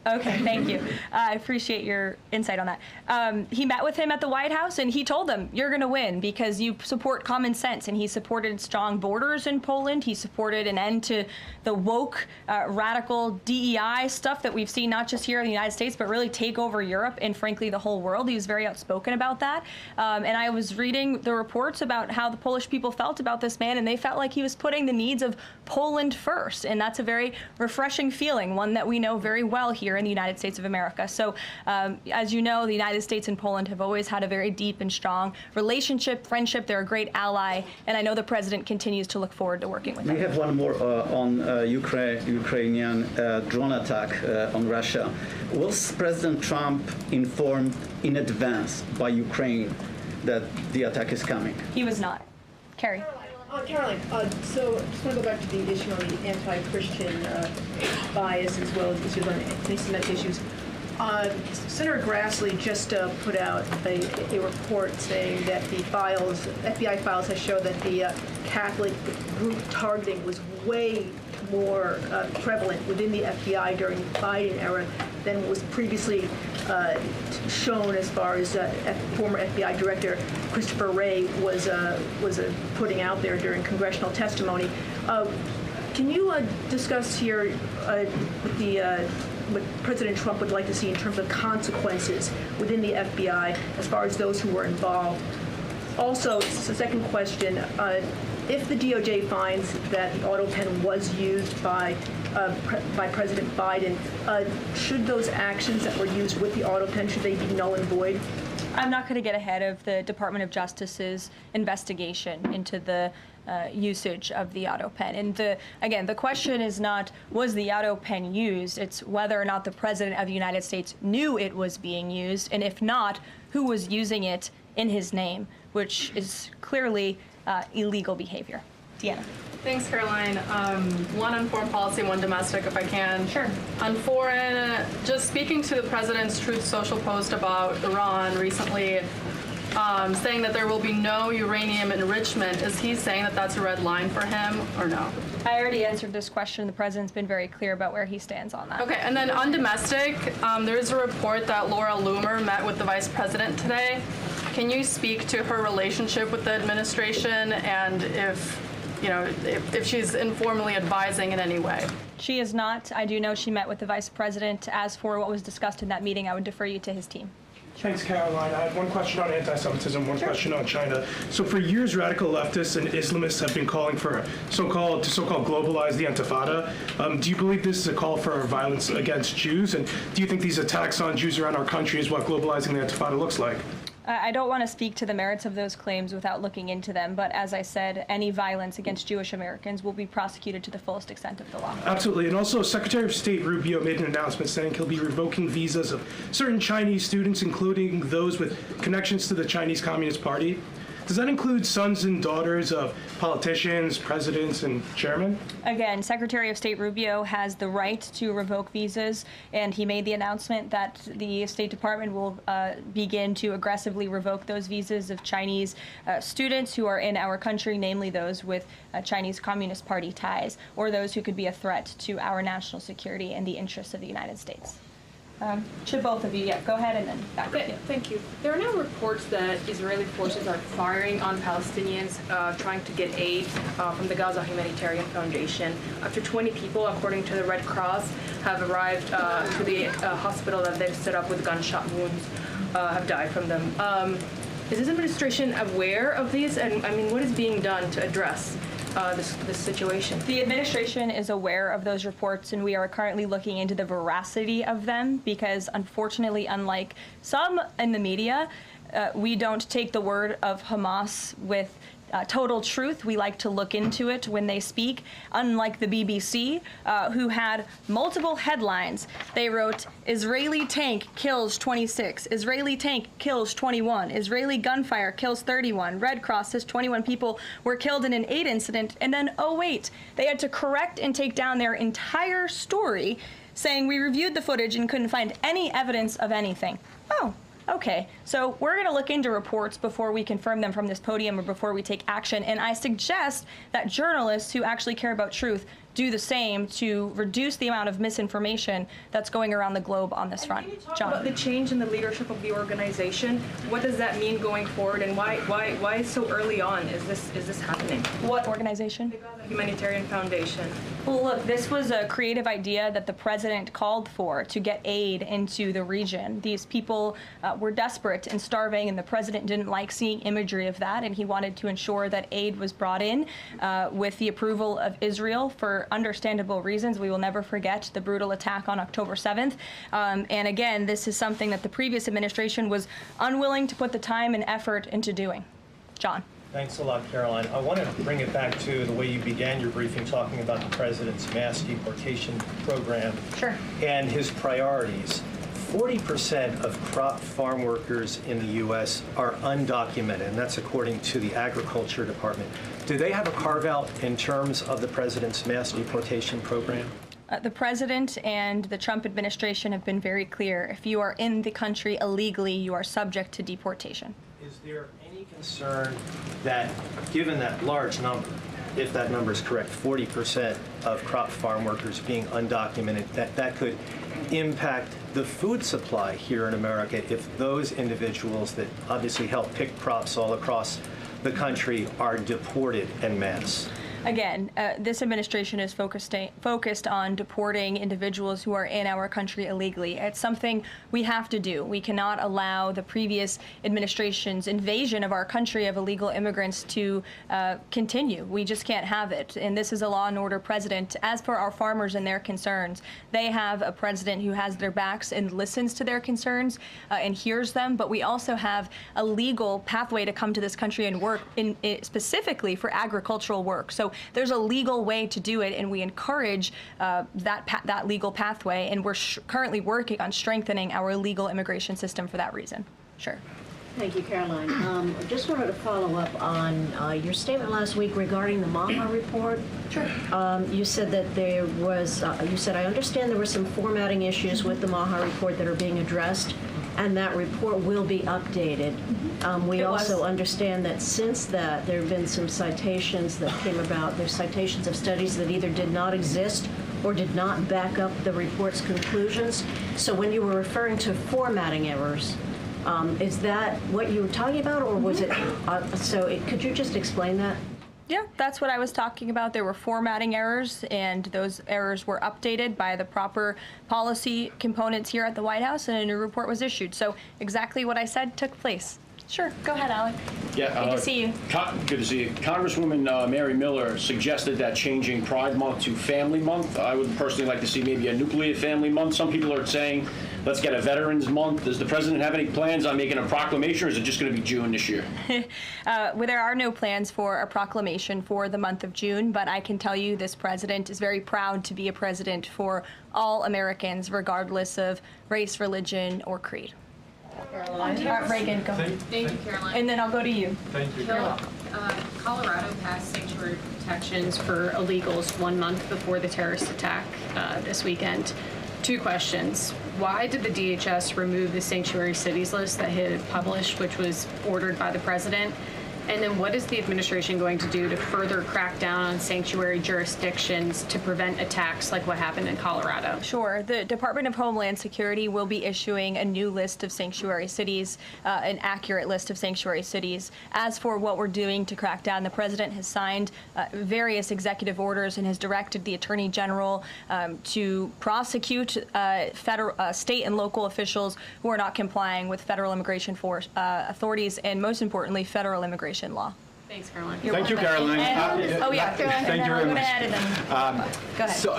Okay, thank you. I appreciate your insight on that. He met with him at the White House, and he told him, you're going to win because you support common sense. And he supported strong borders in Poland. He supported an end to the woke, radical DEI stuff that we've seen not just here in the United States, but really take over Europe and, frankly, the whole world. He was very outspoken about that. And I was reading the reports about how the Polish people felt about this man, and they felt like he was putting the needs of Poland first. And that's a very refreshing feeling, one that we know very well here in the United States of America. So as you know, the United States and Poland have always had a very deep and strong relationship, friendship. They're a great ally, and I know the president continues to look forward to working with them. We have one more on Ukrainian drone attack on Russia. Was President Trump informed in advance by Ukraine that the attack is coming? He was not. Carrie. Caroline, so I just want to go back to the issue on the anti-Christian bias as well as issues on anti-Semitic issues. Senator Grassley just put out a report saying that the FBI files have shown that the Catholic group targeting was way more prevalent within the FBI during the Biden era than was previously shown, as far as former FBI Director Christopher Wray was putting out there during congressional testimony. Can you discuss here what President Trump would like to see in terms of consequences within the FBI as far as those who were involved? Also, the second question, if the DOJ finds that the auto pen was used by President Biden, should those actions that were used with the auto pen, should they be null and void? I'm not going to get ahead of the Department of Justice's investigation into the usage of the auto pen. And again, the question is not, was the auto pen used? It's whether or not the President of the United States knew it was being used, and if not, who was using it in his name, which is clearly illegal behavior. Deanna. Thanks, Caroline. One on foreign policy, one domestic, if I can. Sure. On foreign, just speaking to the president's Truth Social post about Iran recently, saying that there will be no uranium enrichment. Is he saying that that's a red line for him, or no? I already answered this question. The president's been very clear about where he stands on that. Okay, and then on domestic, there is a report that Laura Loomer met with the vice president today. Can you speak to her relationship with the administration and if she's informally advising in any way? She is not. I do know she met with the vice president. As for what was discussed in that meeting, I would defer you to his team. Thanks, Caroline. I had one question on anti-Semitism, one question on China. So for years, radical leftists and Islamists have been calling for so-called globalize the Intifada. Do you believe this is a call for violence against Jews? And do you think these attacks on Jews around our country is what globalizing the Intifada looks like? I don't want to speak to the merits of those claims without looking into them, but as I said, any violence against Jewish Americans will be prosecuted to the fullest extent of the law. Absolutely. And also, Secretary of State Rubio made an announcement saying he'll be revoking visas of certain Chinese students, including those with connections to the Chinese Communist Party. Does that include sons and daughters of politicians, presidents, and chairmen? Again, Secretary of State Rubio has the right to revoke visas, and he made the announcement that the State Department will begin to aggressively revoke those visas of Chinese students who are in our country, namely those with Chinese Communist Party ties, or those who could be a threat to our national security and the interests of the United States. Should both of you, go ahead and then back to you. Thank you. There are now reports that Israeli forces are firing on Palestinians trying to get aid from the Gaza Humanitarian Foundation. After 20 people, according to the Red Cross, have arrived to the hospital that they've set up with gunshot wounds, have died from them. Is this administration aware of these? And I mean, what is being done to address this situation? The administration is aware of those reports, and we are currently looking into the veracity of them because, unfortunately, unlike some in the media, we don't take the word of Hamas with total truth. We like to look into it when they speak, unlike the BBC, who had multiple headlines. They wrote, Israeli tank kills 26, Israeli tank kills 21, Israeli gunfire kills 31, Red Cross says 21 people were killed in an aid incident, and then, oh wait, they had to correct and take down their entire story, saying we reviewed the footage and couldn't find any evidence of anything. Oh. Okay, so we're going to look into reports before we confirm them from this podium or before we take action, and I suggest that journalists who actually care about truth do the same to reduce the amount of misinformation that's going around the globe on this front. John. About the change in the leadership of the organization, what does that mean going forward, and why so early on is this happening? What organization? The Gaza Humanitarian Foundation. Well, look, this was a creative idea that the president called for to get aid into the region. These people were desperate and starving, and the president didn't like seeing imagery of that, and he wanted to ensure that aid was brought in with the approval of Israel for understandable reasons. We will never forget the brutal attack on October 7th. And again, this is something that the previous administration was unwilling to put the time and effort into doing. John. Thanks a lot, Caroline. I want to bring it back to the way you began your briefing, talking about the president's mass deportation program and his priorities. 40% of crop farm workers in the U.S. are undocumented, and that's according to the Agriculture Department. Do they have a carve-out in terms of the president's mass deportation program? The president and the Trump administration have been very clear. If you are in the country illegally, you are subject to deportation. Is there any concern that, given that large number, if that number is correct, 40% of crop farm workers being undocumented, that could impact the food supply here in America if those individuals that obviously help pick crops all across the country are deported en masse? Again, this administration is focused on deporting individuals who are in our country illegally. It's something we have to do. We cannot allow the previous administration's invasion of our country of illegal immigrants to continue. We just can't have it. And this is a law and order president. As for our farmers and their concerns, they have a president who has their backs and listens to their concerns and hears them. But we also have a legal pathway to come to this country and work specifically for agricultural work. So there's a legal way to do it, and we encourage that legal pathway, and we're currently working on strengthening our legal immigration system for that reason. Sure. Thank you, Caroline. I just wanted to follow up on your statement last week regarding the Maha report. Sure. You said that there was, you said, I understand there were some formatting issues with the Maha report that are being addressed, and that report will be updated. We also understand that since that, there have been some citations that came about. There's citations of studies that either did not exist or did not back up the report's conclusions. So when you were referring to formatting errors, is that what you were talking about, or was it, could you just explain that? Yeah, that's what I was talking about. There were formatting errors, and those errors were updated by the proper policy components here at the White House, and a new report was issued. So exactly what I said took place. Sure, go ahead, Alec. Yeah, good to see you. Good to see you. Congresswoman Mary Miller suggested that changing Pride Month to Family Month. I would personally like to see maybe a nuclear family month. Some people are saying let's get a Veterans Month. Does the president have any plans on making a proclamation, or is it just going to be June this year? Well, there are no plans for a proclamation for the month of June, but I can tell you this president is very proud to be a president for all Americans, regardless of race, religion, or creed. Caroline. Reagan, go ahead. Thank you, Caroline. And then I'll go to you. Thank you. You're welcome. Colorado passed sanctuary protections for illegals 1 month before the terrorist attack this weekend. 2 questions. Why did the DHS remove the sanctuary cities list that it had published, which was ordered by the president? And then what is the administration going to do to further crack down on sanctuary jurisdictions to prevent attacks like what happened in Colorado? Sure. The Department of Homeland Security will be issuing a new list of sanctuary cities, an accurate list of sanctuary cities. As for what we're doing to crack down, the president has signed various executive orders and has directed the Attorney General to prosecute federal, state and local officials who are not complying with federal immigration authorities and, most importantly, federal immigration law. Thanks, Caroline. Thank you, Caroline. Oh, yeah. Thank you very much. Go ahead. So,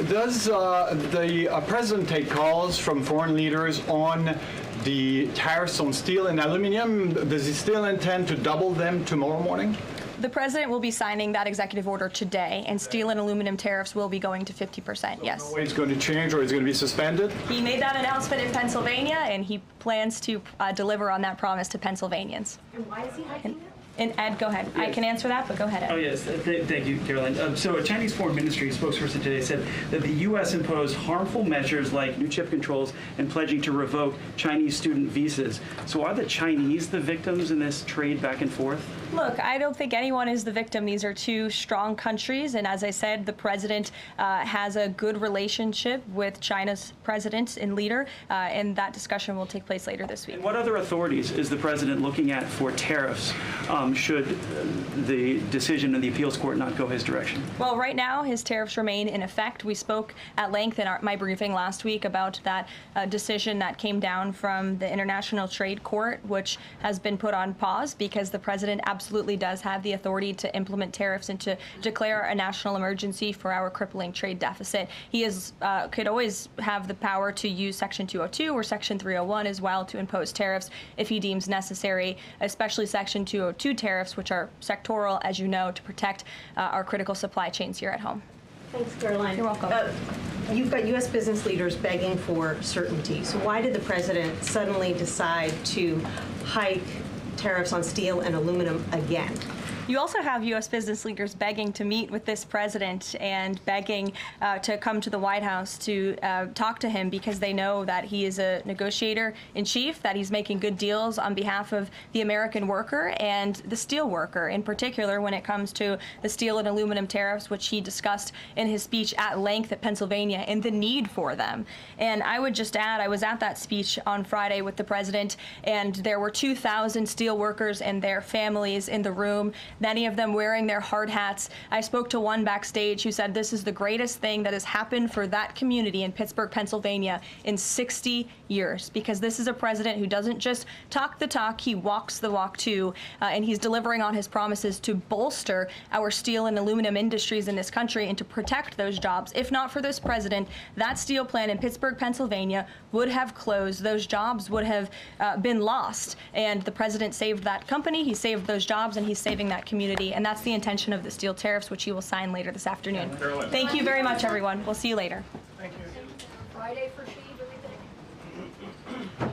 does the president take calls from foreign leaders on the tariffs on steel and aluminum? Does he still intend to double them tomorrow morning? The president will be signing that executive order today, and steel and aluminum tariffs will be going to 50%, yes. No way it's going to change, or it's going to be suspended? He made that announcement in Pennsylvania, and he plans to deliver on that promise to Pennsylvanians. And why is he hiking it? And Ed, go ahead. I can answer that, but go ahead, Ed. Oh, yes. Thank you, Caroline. So a Chinese Foreign Ministry spokesperson today said that the U.S. imposed harmful measures like new chip controls and pledging to revoke Chinese student visas. So are the Chinese the victims in this trade back and forth? Look, I don't think anyone is the victim. These are 2 strong countries, and as I said, the president has a good relationship with China's president and leader, and that discussion will take place later this week. And what other authorities is the president looking at for tariffs should the decision of the appeals court not go his direction? Well, right now, his tariffs remain in effect. We spoke at length in my briefing last week about that decision that came down from the International Trade Court, which has been put on pause because the president absolutely does have the authority to implement tariffs and to declare a national emergency for our crippling trade deficit. He could always have the power to use Section 202 or Section 301 as well to impose tariffs if he deems necessary, especially Section 202 tariffs, which are sectoral, as you know, to protect our critical supply chains here at home. Thanks, Caroline. You're welcome. You've got U.S. business leaders begging for certainty. So why did the president suddenly decide to hike tariffs on steel and aluminum again? You also have U.S. business leaders begging to meet with this president and begging to come to the White House to talk to him because they know that he is a negotiator in chief, that he's making good deals on behalf of the American worker and the steel worker, in particular when it comes to the steel and aluminum tariffs, which he discussed in his speech at length at Pennsylvania and the need for them. And I would just add, I was at that speech on Friday with the president, and there were 2,000 steel workers and their families in the room, many of them wearing their hard hats. I spoke to one backstage who said this is the greatest thing that has happened for that community in Pittsburgh, Pennsylvania in 60 years, because this is a president who doesn't just talk the talk, he walks the walk too, and he's delivering on his promises to bolster our steel and aluminum industries in this country and to protect those jobs. If not for this president, that steel plant in Pittsburgh, Pennsylvania would have closed. Those jobs would have been lost, and the president saved that company, he saved those jobs, and he's saving that community, and that's the intention of the steel tariffs, which he will sign later this afternoon. Thank you very much, everyone. We'll see you later. Thank you. Friday for She, do we think?